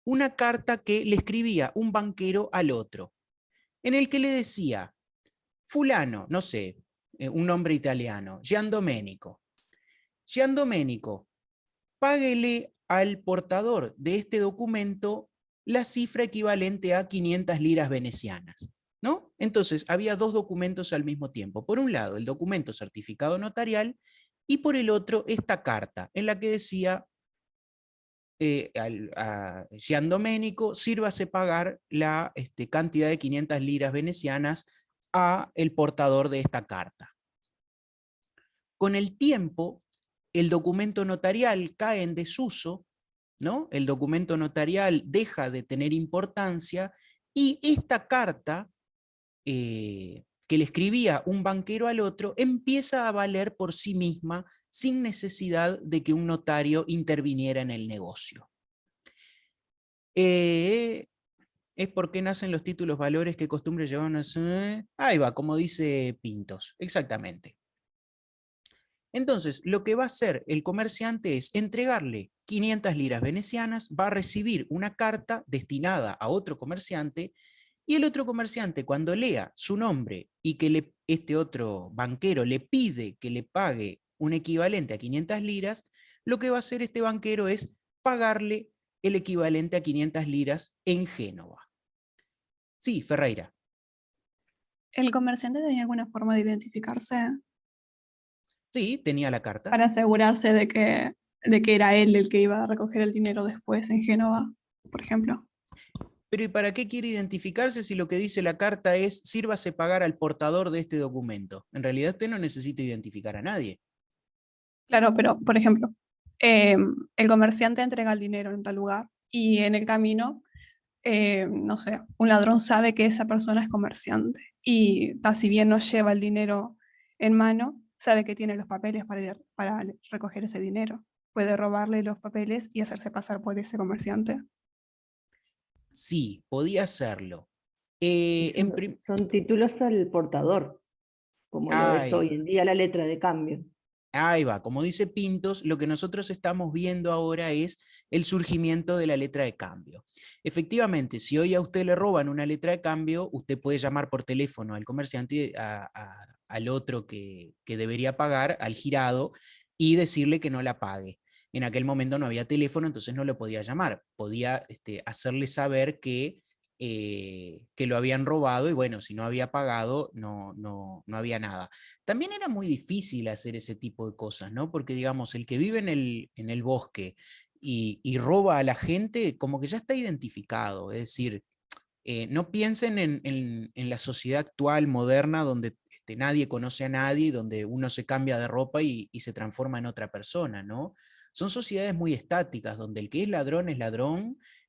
A: Una carta que le escribía un banquero al otro, en el que le decía: fulano, no sé, un nombre italiano, Giandomenico. Giandomenico, páguele al portador de este documento la cifra equivalente a 500 liras venecianas, ¿no? Entonces, había dos documentos al mismo tiempo. Por un lado, el documento certificado notarial, y por el otro, esta carta, en la que decía a Giandomenico, sírvase pagar la cantidad de 500 liras venecianas a el portador de esta carta. Con el tiempo, el documento notarial cae en desuso, ¿no? El documento notarial deja de tener importancia y esta carta que le escribía un banquero al otro empieza a valer por sí misma sin necesidad de que un notario interviniera en el negocio. Es porque nacen los títulos valores que costumbre llevan a... Ahí va, como dice Pintos, exactamente. Entonces, lo que va a hacer el comerciante es entregarle 500 liras venecianas, va a recibir una carta destinada a otro comerciante, y el otro comerciante, cuando lea su nombre y que este otro banquero le pide que le pague un equivalente a 500 liras, lo que va a hacer este banquero es pagarle el equivalente a 500 liras en Génova. Sí, Ferreira.
N: ¿El comerciante tenía alguna forma de identificarse
A: Sí, tenía la carta.
N: para asegurarse de que era él el que iba a recoger el dinero después en Génova, por ejemplo?
A: Pero ¿y para qué quiere identificarse si lo que dice la carta es sírvase pagar al portador de este documento? En realidad usted no necesita identificar a nadie.
N: Claro, pero por ejemplo, el comerciante entrega el dinero en tal lugar y en el camino, no sé, un ladrón sabe que esa persona es comerciante y si bien no lleva el dinero en mano, sabe que tiene los papeles para recoger ese dinero. Puede robarle los papeles y hacerse pasar por ese comerciante.
A: Sí, podía hacerlo.
D: Son títulos al portador, como lo es hoy en día la letra de cambio.
A: Ahí va, como dice Pintos, lo que nosotros estamos viendo ahora es el surgimiento de la letra de cambio. Efectivamente, si hoy a usted le roban una letra de cambio, usted puede llamar por teléfono al comerciante al otro que debería pagar, al girado, y decirle que no la pague. En aquel momento no había teléfono, entonces no lo podía llamar. Podía hacerle saber que lo habían robado y bueno, si no había pagado, no había nada. También era muy difícil hacer ese tipo de cosas, ¿no? Porque digamos, el que vive en el bosque y roba a la gente, como que ya está identificado. Es decir, no piensen en la sociedad actual, moderna, donde nadie conoce a nadie, donde uno se cambia de ropa y se transforma en otra persona, ¿no? Son sociedades muy estáticas, donde el que es ladrón,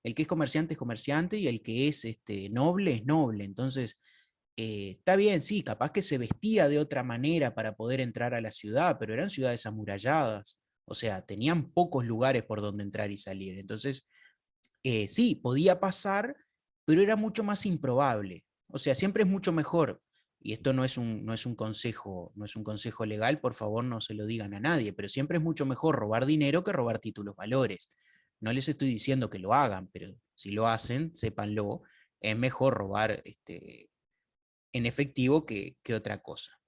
A: el que es comerciante, y el que es noble es noble. Entonces, está bien, sí, capaz que se vestía de otra manera para poder entrar a la ciudad, pero eran ciudades amuralladas, o sea, tenían pocos lugares por donde entrar y salir. Entonces, sí, podía pasar, pero era mucho más improbable. O sea, siempre es mucho mejor, y esto no es un consejo legal, por favor no se lo digan a nadie, pero siempre es mucho mejor robar dinero que robar títulos valores. No les estoy diciendo que lo hagan, pero si lo hacen, sépanlo, es mejor robar en efectivo que otra cosa.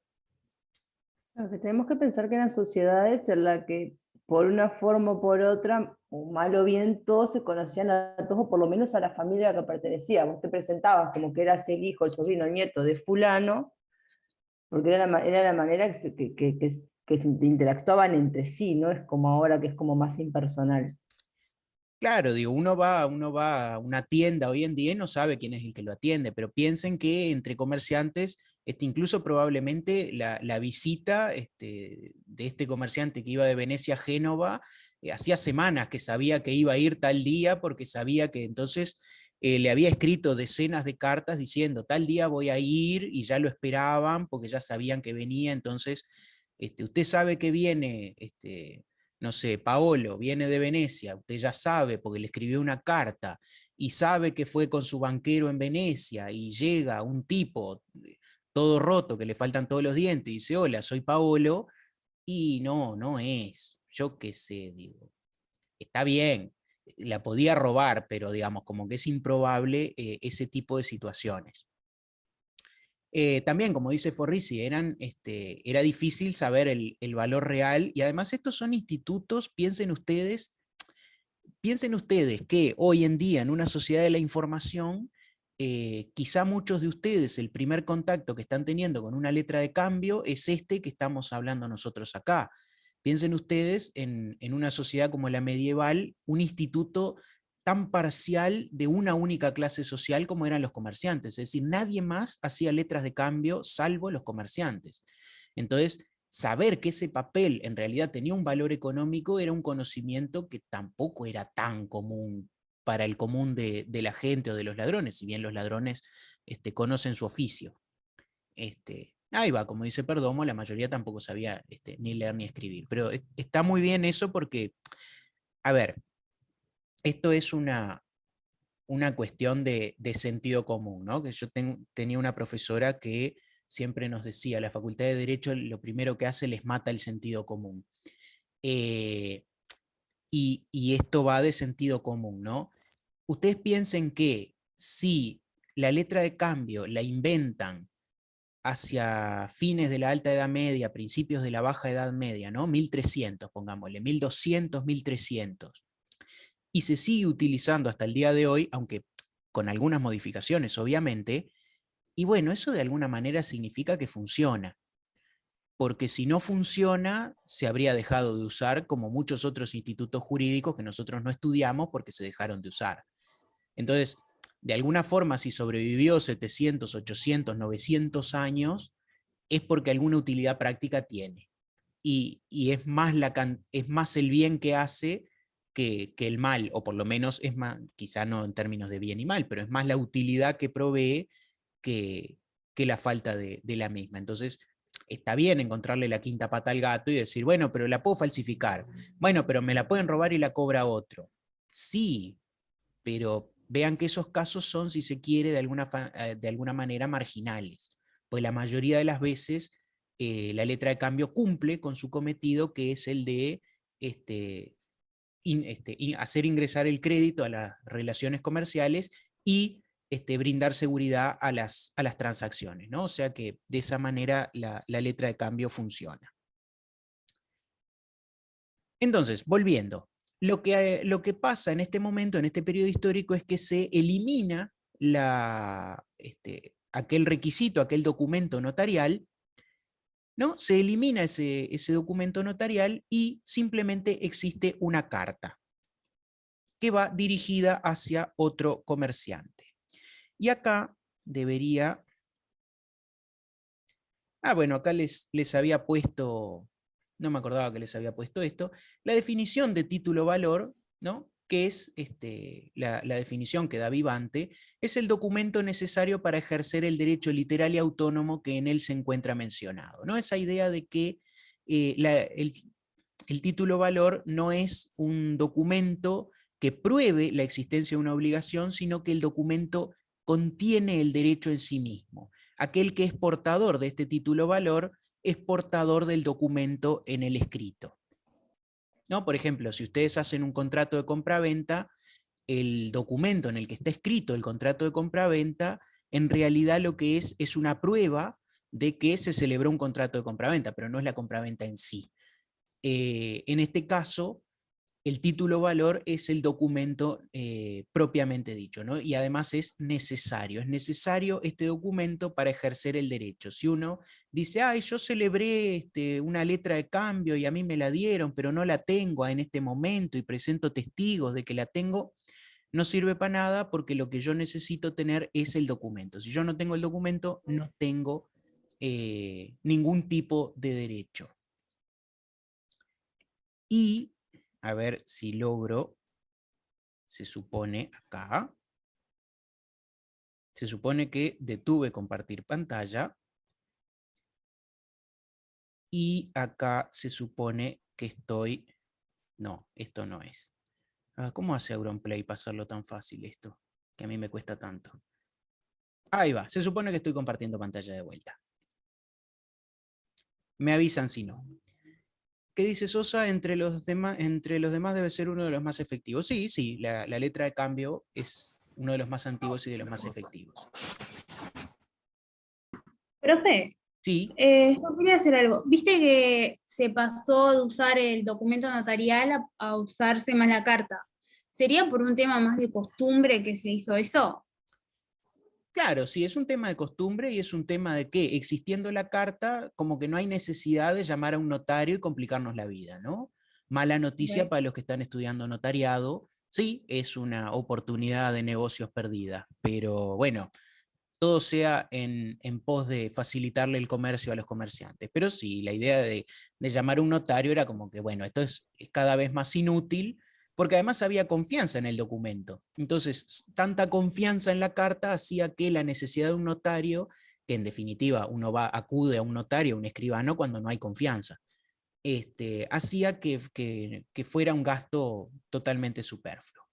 D: Lo que tenemos que pensar que eran sociedades en las que por una forma o por otra, o mal o bien, todos se conocían a todos, o por lo menos a la familia a la que pertenecía. Vos te presentabas como que eras el hijo, el sobrino, el nieto de fulano, porque era la manera que se interactuaban entre sí, no es como ahora que es como más impersonal.
A: Claro, digo, uno va a una tienda hoy en día y no sabe quién es el que lo atiende, pero piensen que entre comerciantes, incluso probablemente la visita de este comerciante que iba de Venecia a Génova, hacía semanas que sabía que iba a ir tal día, porque sabía que entonces le había escrito decenas de cartas diciendo tal día voy a ir, y ya lo esperaban porque ya sabían que venía. Entonces, usted sabe que viene, no sé, Paolo viene de Venecia, usted ya sabe porque le escribió una carta y sabe que fue con su banquero en Venecia, y llega un tipo todo roto, que le faltan todos los dientes, y dice, hola, soy Paolo, y no es, yo qué sé, digo, está bien, la podía robar, pero digamos, como que es improbable ese tipo de situaciones. También, como dice Forrisi, era difícil saber el valor real, y además estos son institutos, piensen ustedes que hoy en día en una sociedad de la información, quizá muchos de ustedes el primer contacto que están teniendo con una letra de cambio es que estamos hablando nosotros acá. Piensen ustedes en una sociedad como la medieval, un instituto tan parcial de una única clase social como eran los comerciantes, es decir, nadie más hacía letras de cambio salvo los comerciantes. Entonces, saber que ese papel en realidad tenía un valor económico era un conocimiento que tampoco era tan común para el común de la gente o de los ladrones, si bien los ladrones conocen su oficio. Ahí va, como dice Perdomo, la mayoría tampoco sabía ni leer ni escribir, pero está muy bien eso porque, a ver, esto es una cuestión de sentido común, ¿no? Que yo tenía una profesora que siempre nos decía, la Facultad de Derecho lo primero que hace les mata el sentido común. Y esto va de sentido común, ¿no? Ustedes piensen que si la letra de cambio la inventan hacia fines de la Alta Edad Media, principios de la Baja Edad Media, ¿no? 1300, pongámosle, 1200, 1300, y se sigue utilizando hasta el día de hoy, aunque con algunas modificaciones, obviamente, y bueno, eso de alguna manera significa que funciona, porque si no funciona, se habría dejado de usar, como muchos otros institutos jurídicos que nosotros no estudiamos porque se dejaron de usar. Entonces, de alguna forma, si sobrevivió 700, 800, 900 años, es porque alguna utilidad práctica tiene. Y es más el bien que hace que el mal, o por lo menos es más, quizá no en términos de bien y mal, pero es más la utilidad que provee que la falta de la misma. Entonces, está bien encontrarle la quinta pata al gato y decir, bueno, pero la puedo falsificar. Bueno, pero me la pueden robar y la cobra otro. Sí, pero vean que esos casos son, si se quiere, de alguna manera marginales, pues la mayoría de las veces la letra de cambio cumple con su cometido, que es el de hacer ingresar el crédito a las relaciones comerciales y brindar seguridad a las transacciones, ¿no? O sea que de esa manera la letra de cambio funciona. Entonces, volviendo, lo que pasa en este momento, en este periodo histórico, es que se elimina aquel requisito, aquel documento notarial, ¿no? Se elimina ese documento notarial y simplemente existe una carta que va dirigida hacia otro comerciante. Y acá debería... bueno, acá les había puesto, no me acordaba que les había puesto esto, la definición de título-valor, ¿no? Que es la definición que da Vivante, es el documento necesario para ejercer el derecho literal y autónomo que en él se encuentra mencionado, ¿no? Esa idea de que el título-valor no es un documento que pruebe la existencia de una obligación, sino que el documento contiene el derecho en sí mismo. Aquel que es portador de este título-valor es portador del documento en el escrito, ¿no? Por ejemplo, si ustedes hacen un contrato de compraventa, el documento en el que está escrito el contrato de compraventa, en realidad lo que es una prueba de que se celebró un contrato de compraventa, pero no es la compraventa en sí. En este caso, el título-valor es el documento propiamente dicho, ¿no? Y además es necesario este documento para ejercer el derecho. Si uno dice, ay, yo celebré una letra de cambio y a mí me la dieron, pero no la tengo en este momento y presento testigos de que la tengo, no sirve para nada porque lo que yo necesito tener es el documento. Si yo no tengo el documento, no tengo ningún tipo de derecho. Y a ver si logro, se supone acá, se supone que detuve compartir pantalla, y acá se supone que estoy, no, esto no es. ¿Cómo hace Auronplay pasarlo tan fácil esto? Que a mí me cuesta tanto. Ahí va, se supone que estoy compartiendo pantalla de vuelta. Me avisan si no. ¿Qué dice Sosa? Entre los demás debe ser uno de los más efectivos. Sí, sí, la letra de cambio es uno de los más antiguos y de los más efectivos.
F: Profe,
A: sí.
F: Yo quería hacer algo. ¿Viste que se pasó de usar el documento notarial a usarse más la carta? ¿Sería por un tema más de costumbre que se hizo eso?
A: Claro, sí, es un tema de costumbre y es un tema de que, existiendo la carta, como que no hay necesidad de llamar a un notario y complicarnos la vida, ¿no? Mala noticia para los que están estudiando notariado, sí, es una oportunidad de negocios perdida, pero bueno, todo sea en pos de facilitarle el comercio a los comerciantes. Pero sí, la idea de llamar a un notario era como que, bueno, esto es cada vez más inútil, porque además había confianza en el documento. Entonces, tanta confianza en la carta hacía que la necesidad de un notario, que en definitiva uno acude a un notario, a un escribano, cuando no hay confianza, hacía que fuera un gasto totalmente superfluo.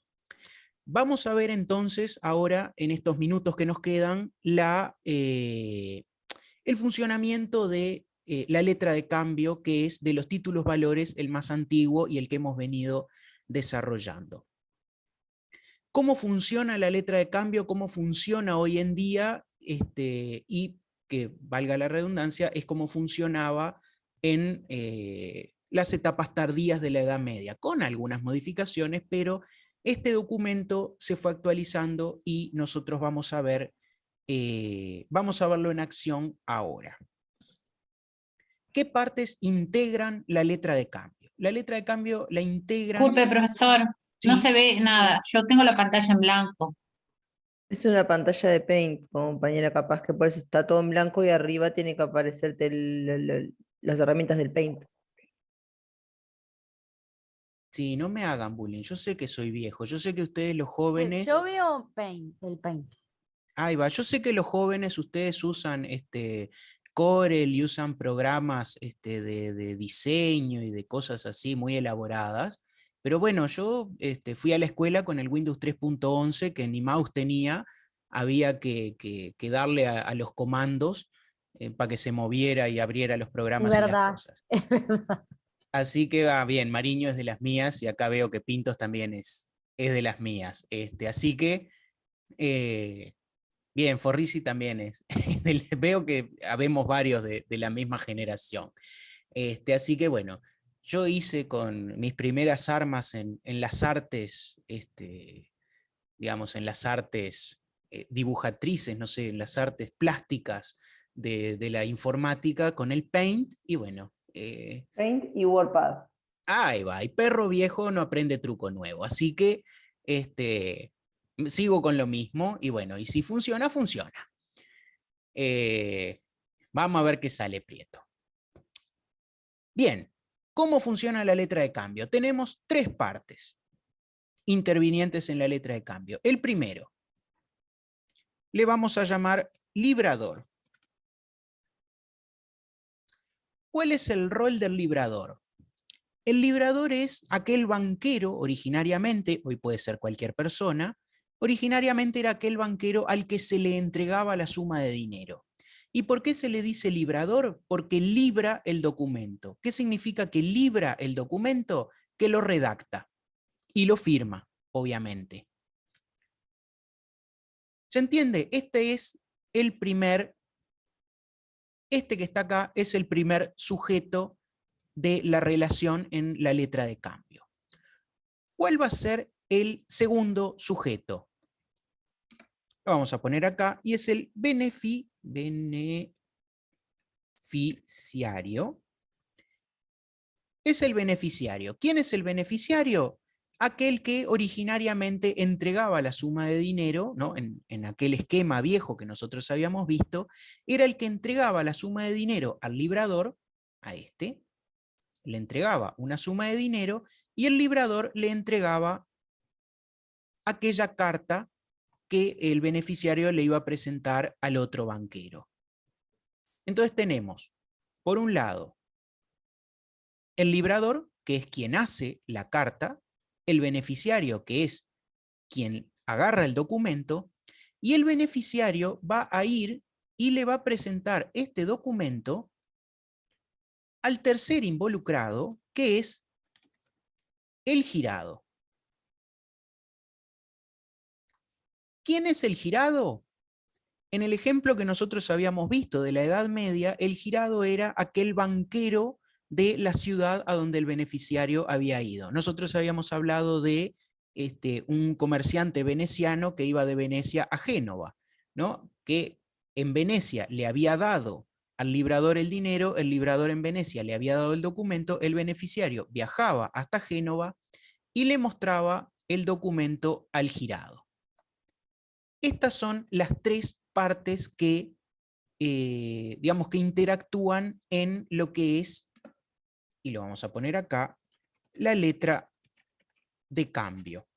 A: Vamos a ver entonces ahora, en estos minutos que nos quedan, el funcionamiento de la letra de cambio, que es de los títulos valores el más antiguo y el que hemos venido desarrollando. ¿Cómo funciona la letra de cambio? ¿Cómo funciona hoy en día? Y que valga la redundancia, es como funcionaba en las etapas tardías de la Edad Media, con algunas modificaciones, pero este documento se fue actualizando y nosotros vamos a verlo en acción ahora. ¿Qué partes integran la letra de cambio? La letra de cambio la integran...
O: Disculpe, profesor, no se ve nada. Yo tengo la pantalla en blanco.
D: Es una pantalla de Paint, compañera, capaz que por eso está todo en blanco y arriba tiene que aparecerte las herramientas del Paint.
A: Sí, no me hagan bullying. Yo sé que soy viejo. Yo sé que ustedes los jóvenes...
P: Yo veo el Paint.
A: Ahí va. Yo sé que los jóvenes, ustedes usan Corel y usan programas de diseño y de cosas así muy elaboradas. Pero bueno, yo fui a la escuela con el Windows 3.11, que ni mouse tenía. Había que darle a los comandos para que se moviera y abriera los programas y las cosas.
P: Es verdad.
A: Así que va bien, Mariño es de las mías y acá veo que Pintos también es de las mías. Así que Bien, Forrisi también es. Veo que habemos varios de la misma generación. Así que bueno, yo hice con mis primeras armas en las artes, digamos, en las artes dibujatrices, no sé, en las artes plásticas de la informática con el Paint, y bueno.
D: Paint y WordPad.
A: Ahí va, y perro viejo no aprende truco nuevo, así que sigo con lo mismo, y bueno, y si funciona, funciona. Vamos a ver qué sale, Prieto. Bien, ¿cómo funciona la letra de cambio? Tenemos 3 partes intervinientes en la letra de cambio. El primero, le vamos a llamar librador. ¿Cuál es el rol del librador? El librador es aquel banquero, originariamente, hoy puede ser cualquier persona, originariamente era aquel banquero al que se le entregaba la suma de dinero. ¿Y por qué se le dice librador? Porque libra el documento. ¿Qué significa que libra el documento? Que lo redacta y lo firma, obviamente. ¿Se entiende? Este que está acá es el primer sujeto de la relación en la letra de cambio. ¿Cuál va a ser el segundo sujeto? Lo vamos a poner acá, y es el beneficiario. Es el beneficiario. ¿Quién es el beneficiario? Aquel que originariamente entregaba la suma de dinero, ¿no? En aquel esquema viejo que nosotros habíamos visto, era el que entregaba la suma de dinero al librador, a este, le entregaba una suma de dinero, y el librador le entregaba aquella carta que el beneficiario le iba a presentar al otro banquero. Entonces tenemos, por un lado, el librador, que es quien hace la carta, el beneficiario, que es quien agarra el documento, y el beneficiario va a ir y le va a presentar este documento al tercer involucrado, que es el girado. ¿Quién es el girado? En el ejemplo que nosotros habíamos visto de la Edad Media, el girado era aquel banquero de la ciudad a donde el beneficiario había ido. Nosotros habíamos hablado de un comerciante veneciano que iba de Venecia a Génova, ¿no? Que en Venecia le había dado al librador el dinero, el librador en Venecia le había dado el documento, el beneficiario viajaba hasta Génova y le mostraba el documento al girado. Estas son las 3 partes que, digamos, que interactúan en lo que es, y lo vamos a poner acá, la letra de cambio.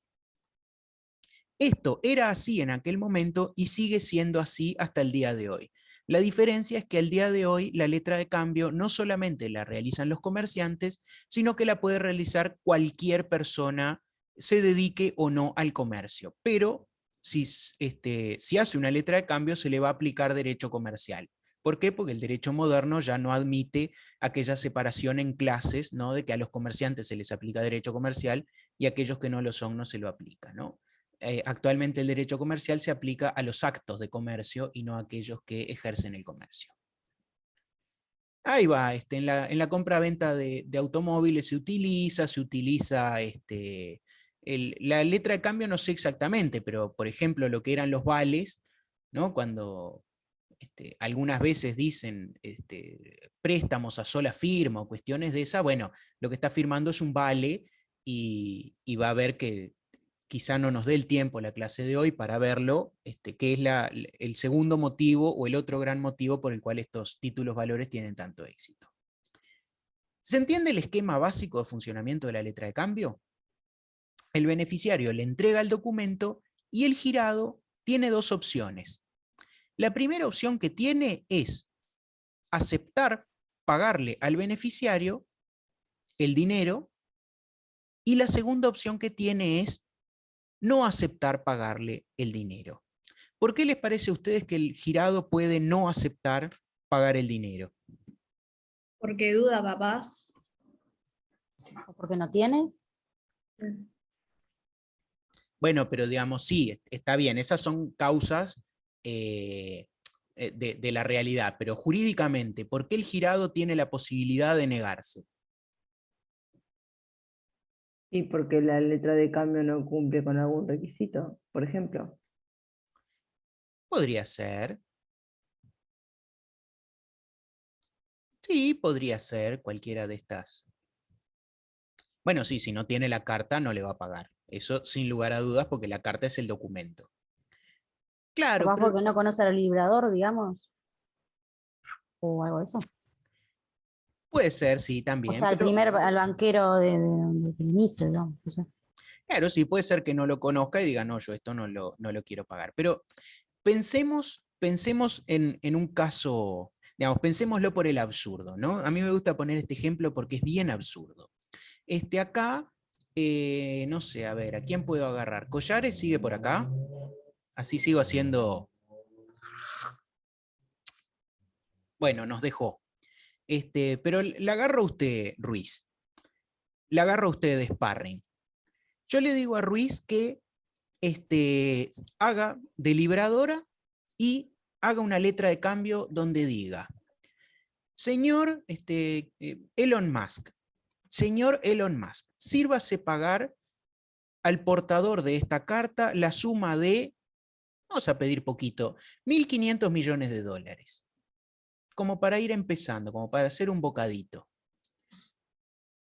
A: Esto era así en aquel momento y sigue siendo así hasta el día de hoy. La diferencia es que al día de hoy la letra de cambio no solamente la realizan los comerciantes, sino que la puede realizar cualquier persona, se dedique o no al comercio. Pero si hace una letra de cambio, se le va a aplicar derecho comercial. ¿Por qué? Porque el derecho moderno ya no admite aquella separación en clases, ¿no? De que a los comerciantes se les aplica derecho comercial y a aquellos que no lo son no se lo aplica, ¿no? Actualmente el derecho comercial se aplica a los actos de comercio y no a aquellos que ejercen el comercio. Ahí va, en la compra-venta de automóviles se utiliza la letra de cambio, no sé exactamente, pero por ejemplo lo que eran los vales, ¿no? Cuando algunas veces dicen préstamos a sola firma o cuestiones de esa, bueno, lo que está firmando es un vale y va a ver que quizá no nos dé el tiempo la clase de hoy para verlo, que es el segundo motivo o el otro gran motivo por el cual estos títulos valores tienen tanto éxito. ¿Se entiende el esquema básico de funcionamiento de la letra de cambio? El beneficiario le entrega el documento y el girado tiene 2 opciones. La primera opción que tiene es aceptar pagarle al beneficiario el dinero, y la segunda opción que tiene es no aceptar pagarle el dinero. ¿Por qué les parece a ustedes que el girado puede no aceptar pagar el dinero?
F: Porque duda, papás.
P: ¿O porque no tiene?
A: Bueno, pero digamos, sí, está bien, esas son causas de la realidad, pero jurídicamente, ¿por qué el girado tiene la posibilidad de negarse?
D: Y porque la letra de cambio no cumple con algún requisito, por ejemplo.
A: Podría ser. Sí, podría ser cualquiera de estas. Bueno, sí, si no tiene la carta no le va a pagar. Eso sin lugar a dudas, porque la carta es el documento. Claro,
P: Capaz
A: pero
P: porque no conoce al librador, digamos. O algo de eso.
A: puede ser, sí,
P: O
A: también.
P: sea,
A: Pero,
P: al banquero del inicio, digamos. No sé.
A: claro, sí, puede ser que no lo conozca y diga, no, yo esto no lo quiero pagar. Pero pensemos en un caso, digamos, pensémoslo por el absurdo, ¿no? A mí me gusta poner este ejemplo porque es bien absurdo. Acá, no sé, a ver, ¿a quién puedo agarrar? ¿Collares sigue por acá? Así sigo haciendo... Bueno, nos dejó. Pero la agarra usted, Ruiz. La agarra usted de sparring. Yo le digo a Ruiz que haga de libradora y haga una letra de cambio donde diga, señor Elon Musk, sírvase pagar al portador de esta carta la suma de, vamos a pedir poquito, 1.500 millones de dólares, como para ir empezando, como para hacer un bocadito.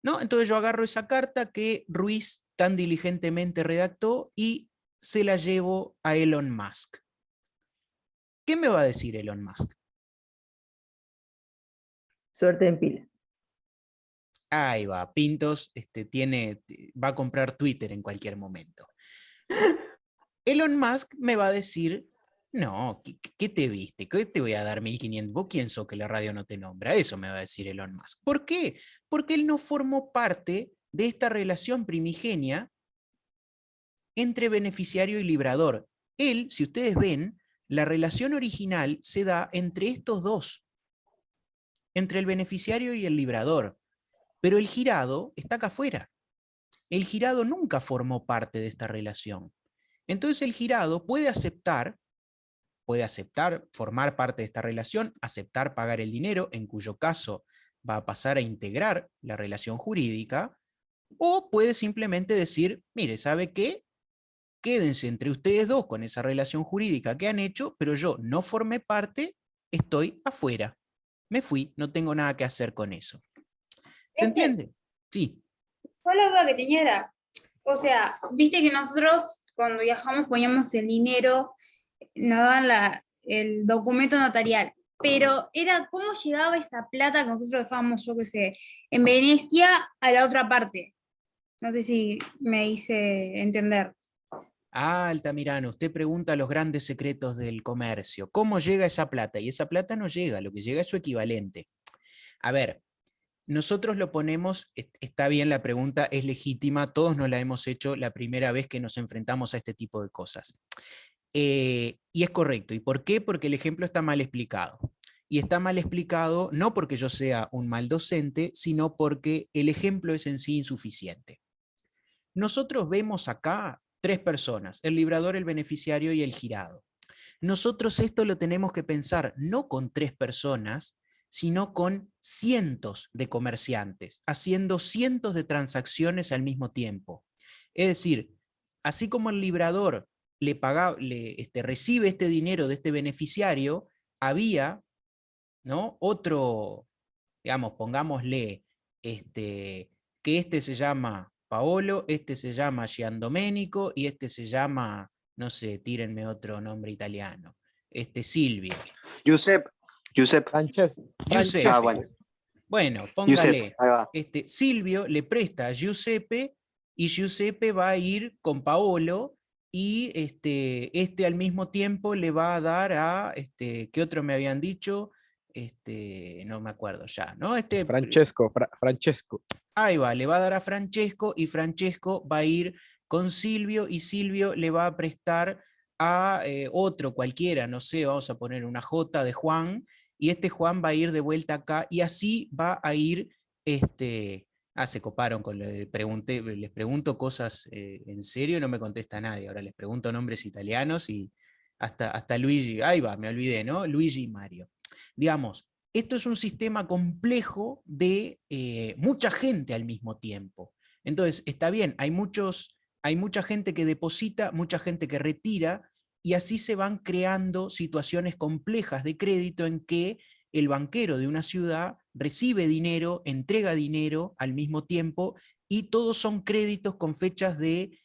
A: ¿No? Entonces yo agarro esa carta que Ruiz tan diligentemente redactó y se la llevo a Elon Musk. ¿Qué me va a decir Elon Musk?
D: Suerte en pila.
A: Ahí va, Pintos va a comprar Twitter en cualquier momento. Elon Musk me va a decir, no, ¿qué te viste? ¿Qué te voy a dar 1.500? ¿Vos quién sos que la radio no te nombra? Eso me va a decir Elon Musk. ¿Por qué? Porque él no formó parte de esta relación primigenia entre beneficiario y librador. Él, si ustedes ven, la relación original se da entre estos dos, entre el beneficiario y el librador. Pero el girado está acá afuera. El girado nunca formó parte de esta relación. Entonces el girado puede aceptar formar parte de esta relación, aceptar pagar el dinero, en cuyo caso va a pasar a integrar la relación jurídica, o puede simplemente decir, mire, ¿sabe qué? Quédense entre ustedes dos con esa relación jurídica que han hecho, pero yo no formé parte, estoy afuera. Me fui, no tengo nada que hacer con eso. ¿Se entiende? Sí.
F: Solo la duda que tenía era, o sea, viste que nosotros cuando viajamos poníamos el dinero, nos daban el documento notarial, pero era cómo llegaba esa plata que nosotros dejábamos, yo qué sé, en Venecia a la otra parte. No sé si me hice entender.
A: Ah, Altamirano, usted pregunta los grandes secretos del comercio. ¿Cómo llega esa plata? Y esa plata no llega, lo que llega es su equivalente. A ver, nosotros lo ponemos, está bien la pregunta, es legítima, todos nos la hemos hecho la primera vez que nos enfrentamos a este tipo de cosas. Y es correcto. ¿Y por qué? Porque el ejemplo está mal explicado. Y está mal explicado no porque yo sea un mal docente, sino porque el ejemplo es en sí insuficiente. Nosotros vemos acá 3 personas, el librador, el beneficiario y el girado. Nosotros esto lo tenemos que pensar no con 3 personas, sino con cientos de comerciantes, haciendo cientos de transacciones al mismo tiempo. Es decir, así como el librador recibe este dinero de este beneficiario, había, ¿no?, otro, digamos, pongámosle, que este se llama Paolo, este se llama Giandomenico y este se llama, no sé, tírenme otro nombre italiano, Silvio.
J: Giuseppe.
A: Giuseppe.
J: Ah, bueno.
A: Bueno,
J: Giuseppe,
A: póngale,
J: ahí va.
A: Silvio le presta a Giuseppe y Giuseppe va a ir con Paolo y al mismo tiempo le va a dar a, ¿qué otro me habían dicho? No me acuerdo ya, ¿no?
C: Francesco.
A: Ahí va, le va a dar a Francesco y Francesco va a ir con Silvio y Silvio le va a prestar a otro cualquiera, no sé, vamos a poner una J de Juan, y Juan va a ir de vuelta acá y así va a ir, se coparon con les pregunto cosas en serio, no me contesta nadie, ahora les pregunto nombres italianos y hasta Luigi, ahí va, me olvidé, ¿no? Luigi y Mario. Digamos, esto es un sistema complejo de mucha gente al mismo tiempo. Entonces, está bien, hay mucha gente que deposita, mucha gente que retira, y así se van creando situaciones complejas de crédito en que el banquero de una ciudad recibe dinero, entrega dinero al mismo tiempo, y todos son créditos con fechas de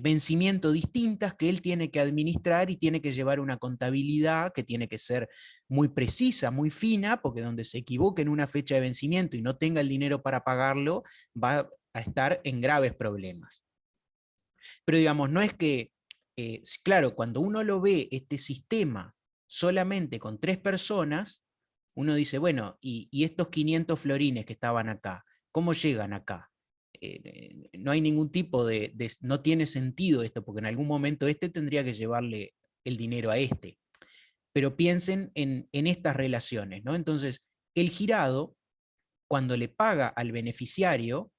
A: vencimiento distintas que él tiene que administrar y tiene que llevar una contabilidad que tiene que ser muy precisa, muy fina, porque donde se equivoque en una fecha de vencimiento y no tenga el dinero para pagarlo, va a estar en graves problemas. Pero digamos, no es que, claro, cuando uno lo ve, este sistema, solamente con 3 personas, uno dice, bueno, y estos 500 florines que estaban acá, ¿cómo llegan acá? No hay ningún tipo no tiene sentido esto, porque en algún momento este tendría que llevarle el dinero a este. Pero piensen en estas relaciones, ¿no? Entonces, el girado, cuando le paga al beneficiario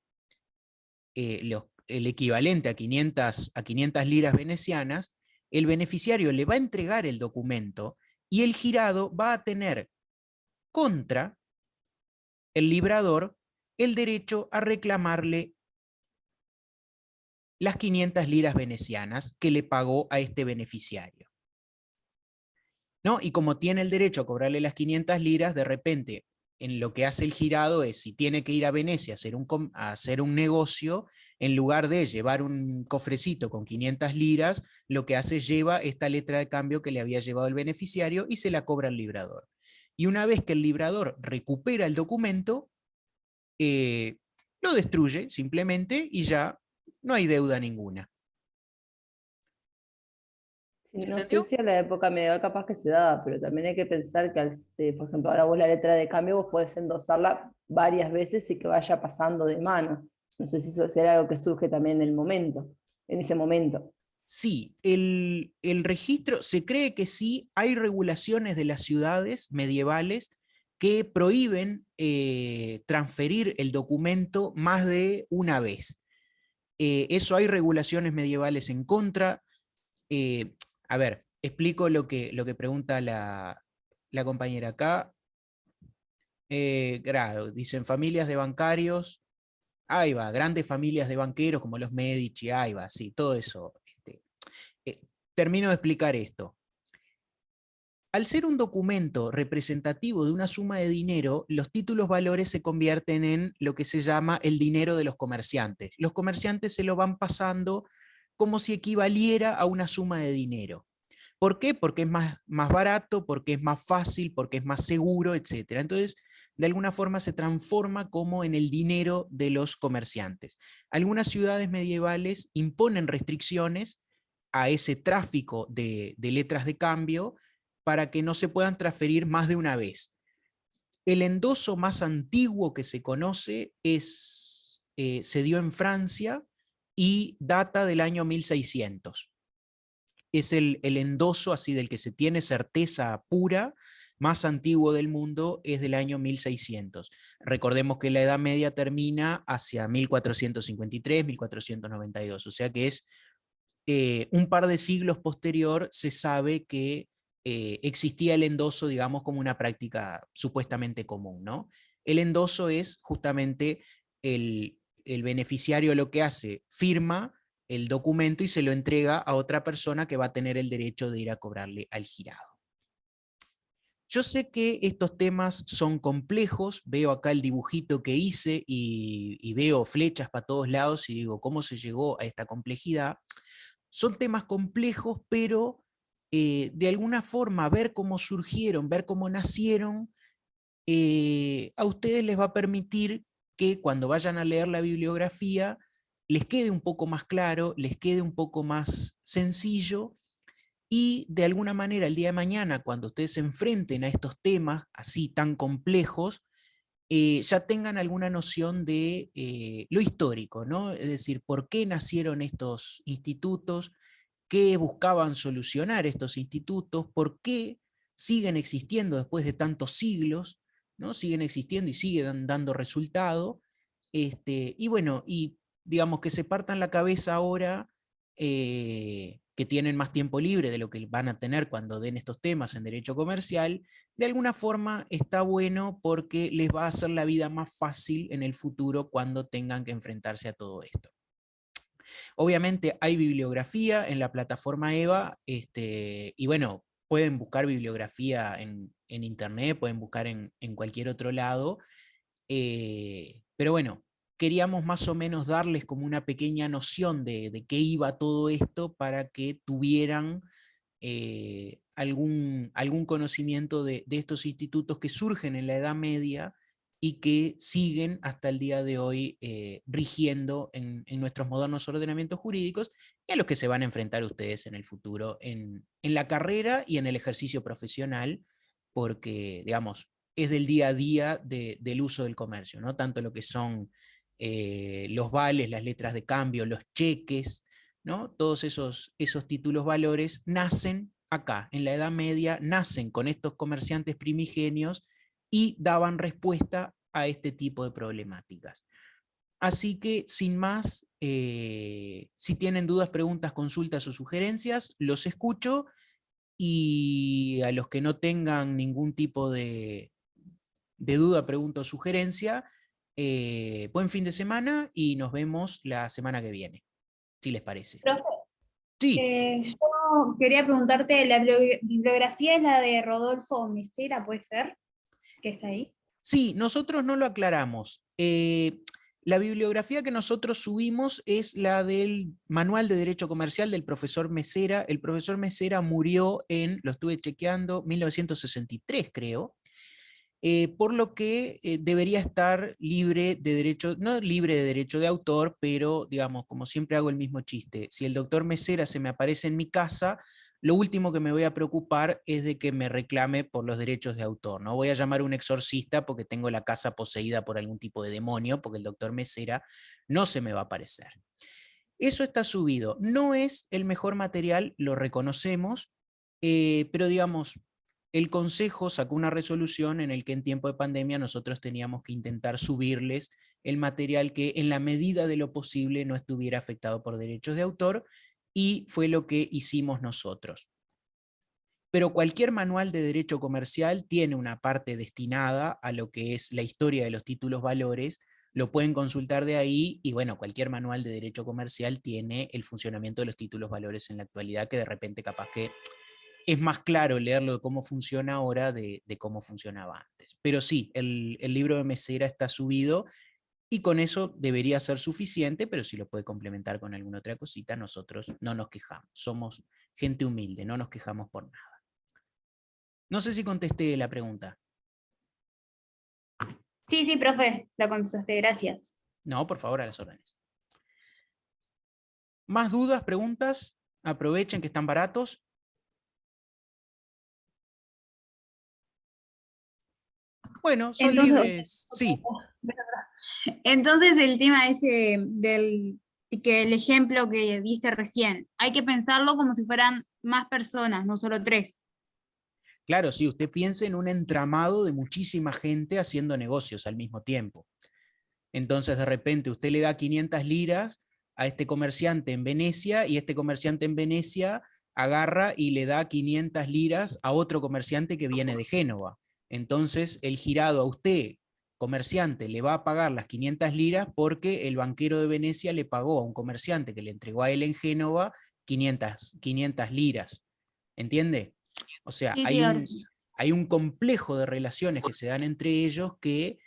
A: el equivalente a 500 liras venecianas, el beneficiario le va a entregar el documento y el girado va a tener contra el librador el derecho a reclamarle las 500 liras venecianas que le pagó a este beneficiario, ¿no? Y como tiene el derecho a cobrarle las 500 liras, de repente, en lo que hace el girado es, si tiene que ir a Venecia a hacer un negocio, en lugar de llevar un cofrecito con 500 liras, lo que hace es lleva esta letra de cambio que le había llevado el beneficiario y se la cobra al librador. Y una vez que el librador recupera el documento, lo destruye simplemente y ya no hay deuda ninguna.
D: Sí, no sé si en la época medieval capaz que se daba, pero también hay que pensar que, por ejemplo, ahora vos la letra de cambio vos podés endosarla varias veces y que vaya pasando de mano. No sé si eso será algo que surge también en ese momento.
A: Sí, el registro, se cree que sí, hay regulaciones de las ciudades medievales que prohíben transferir el documento más de una vez. Eso hay regulaciones medievales en contra. A ver, explico lo que pregunta la compañera acá. Claro, dicen familias de bancarios, ahí va, grandes familias de banqueros como los Medici, ahí va, sí, todo eso. Termino de explicar esto. Al ser un documento representativo de una suma de dinero, los títulos valores se convierten en lo que se llama el dinero de los comerciantes. Los comerciantes se lo van pasando como si equivaliera a una suma de dinero. ¿Por qué? Porque es más barato, porque es más fácil, porque es más seguro, etc. Entonces, de alguna forma se transforma como en el dinero de los comerciantes. Algunas ciudades medievales imponen restricciones a ese tráfico de letras de cambio para que no se puedan transferir más de una vez. El endoso más antiguo que se conoce se dio en Francia y data del año 1600. Es el endoso así del que se tiene certeza pura, más antiguo del mundo, es del año 1600. Recordemos que la Edad Media termina hacia 1453, 1492, o sea que es un par de siglos posterior. Se sabe que existía el endoso, digamos, como una práctica supuestamente común, ¿no? El endoso es justamente el beneficiario lo que hace, firma el documento y se lo entrega a otra persona que va a tener el derecho de ir a cobrarle al girado. Yo sé que estos temas son complejos, veo acá el dibujito que hice y veo flechas para todos lados y digo, ¿cómo se llegó a esta complejidad? Son temas complejos, pero de alguna forma ver cómo surgieron, ver cómo nacieron, a ustedes les va a permitir que cuando vayan a leer la bibliografía les quede un poco más claro, les quede un poco más sencillo, y de alguna manera el día de mañana, cuando ustedes se enfrenten a estos temas así tan complejos, ya tengan alguna noción de lo histórico, ¿no? Es decir, por qué nacieron estos institutos, qué buscaban solucionar estos institutos, por qué siguen existiendo después de tantos siglos, ¿no? Siguen existiendo y siguen dando resultado. Y bueno, y digamos que se partan la cabeza ahora que tienen más tiempo libre de lo que van a tener cuando den estos temas en derecho comercial, de alguna forma está bueno porque les va a hacer la vida más fácil en el futuro cuando tengan que enfrentarse a todo esto. Obviamente hay bibliografía en la plataforma EVA, y bueno, pueden buscar bibliografía en internet, pueden buscar en cualquier otro lado, pero bueno, queríamos más o menos darles como una pequeña noción de qué iba todo esto para que tuvieran algún conocimiento de estos institutos que surgen en la Edad Media y que siguen hasta el día de hoy rigiendo en nuestros modernos ordenamientos jurídicos y a los que se van a enfrentar ustedes en el futuro en la carrera y en el ejercicio profesional, porque, digamos, es del día a día del uso del comercio, ¿no? Tanto lo que son los vales, las letras de cambio, los cheques, ¿no? Todos esos títulos valores nacen acá, en la Edad Media, nacen con estos comerciantes primigenios y daban respuesta a este tipo de problemáticas. Así que, sin más, si tienen dudas, preguntas, consultas o sugerencias, los escucho, y a los que no tengan ningún tipo de duda, pregunta o sugerencia, buen fin de semana y nos vemos la semana que viene, si les parece.
F: Profe,
A: Sí.
F: yo quería preguntarte, ¿la bibliografía es la de Rodolfo Mesera, puede ser? ¿Que está ahí?
A: Sí, nosotros no lo aclaramos. La bibliografía que nosotros subimos es la del Manual de Derecho Comercial del profesor Mesera. El profesor Mesera murió lo estuve chequeando, 1963 creo, por lo que debería estar libre de derecho, no libre de derecho de autor, pero digamos, como siempre hago el mismo chiste, si el doctor Mesera se me aparece en mi casa, lo último que me voy a preocupar es de que me reclame por los derechos de autor. No voy a llamar a un exorcista porque tengo la casa poseída por algún tipo de demonio, porque el doctor Mesera no se me va a aparecer. Eso está subido. No es el mejor material, lo reconocemos, pero digamos, el Consejo sacó una resolución en el que en tiempo de pandemia nosotros teníamos que intentar subirles el material que en la medida de lo posible no estuviera afectado por derechos de autor, y fue lo que hicimos nosotros. Pero cualquier manual de derecho comercial tiene una parte destinada a lo que es la historia de los títulos valores, lo pueden consultar de ahí, y bueno, cualquier manual de derecho comercial tiene el funcionamiento de los títulos valores en la actualidad, que de repente capaz que es más claro leerlo de cómo funciona ahora de cómo funcionaba antes. Pero sí, el libro de Mesera está subido, y con eso debería ser suficiente, pero si lo puede complementar con alguna otra cosita, nosotros no nos quejamos. Somos gente humilde, no nos quejamos por nada. No sé si contesté la pregunta.
F: Sí, profe, la contestaste, gracias.
A: No, por favor, a las órdenes. ¿Más dudas, preguntas? Aprovechen que están baratos. Bueno, son libres. Sí.
F: Entonces el tema ese que el ejemplo que diste recién, hay que pensarlo como si fueran más personas, no solo 3.
A: Claro, sí, usted piensa en un entramado de muchísima gente haciendo negocios al mismo tiempo. Entonces, de repente, usted le da 500 liras a este comerciante en Venecia, y este comerciante en Venecia agarra y le da 500 liras a otro comerciante que viene de Génova. Entonces, el girado a usted, comerciante, le va a pagar las 500 liras porque el banquero de Venecia le pagó a un comerciante que le entregó a él en Génova 500 liras. ¿Entiende? O sea,
F: Sí,
A: hay un complejo de relaciones que se dan entre ellos que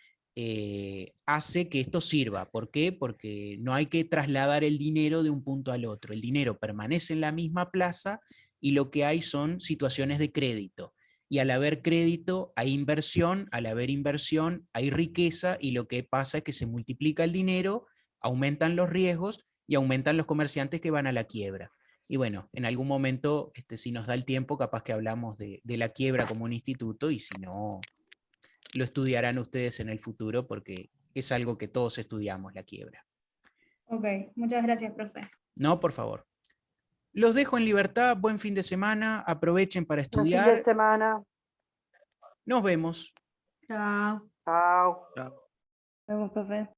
A: hace que esto sirva. ¿Por qué? Porque no hay que trasladar el dinero de un punto al otro. El dinero permanece en la misma plaza, y lo que hay son situaciones de crédito. Y al haber crédito hay inversión, al haber inversión hay riqueza, y lo que pasa es que se multiplica el dinero, aumentan los riesgos y aumentan los comerciantes que van a la quiebra. Y bueno, en algún momento, si nos da el tiempo, capaz que hablamos de la quiebra como un instituto, y si no, lo estudiarán ustedes en el futuro, porque es algo que todos estudiamos, la quiebra.
F: Ok, muchas gracias, profe.
A: No, por favor. Los dejo en libertad, buen fin de semana, aprovechen para
P: Buen fin
A: estudiar.
P: de semana.
A: Nos vemos.
F: Chao.
P: Chao.
D: Nos vemos, profe.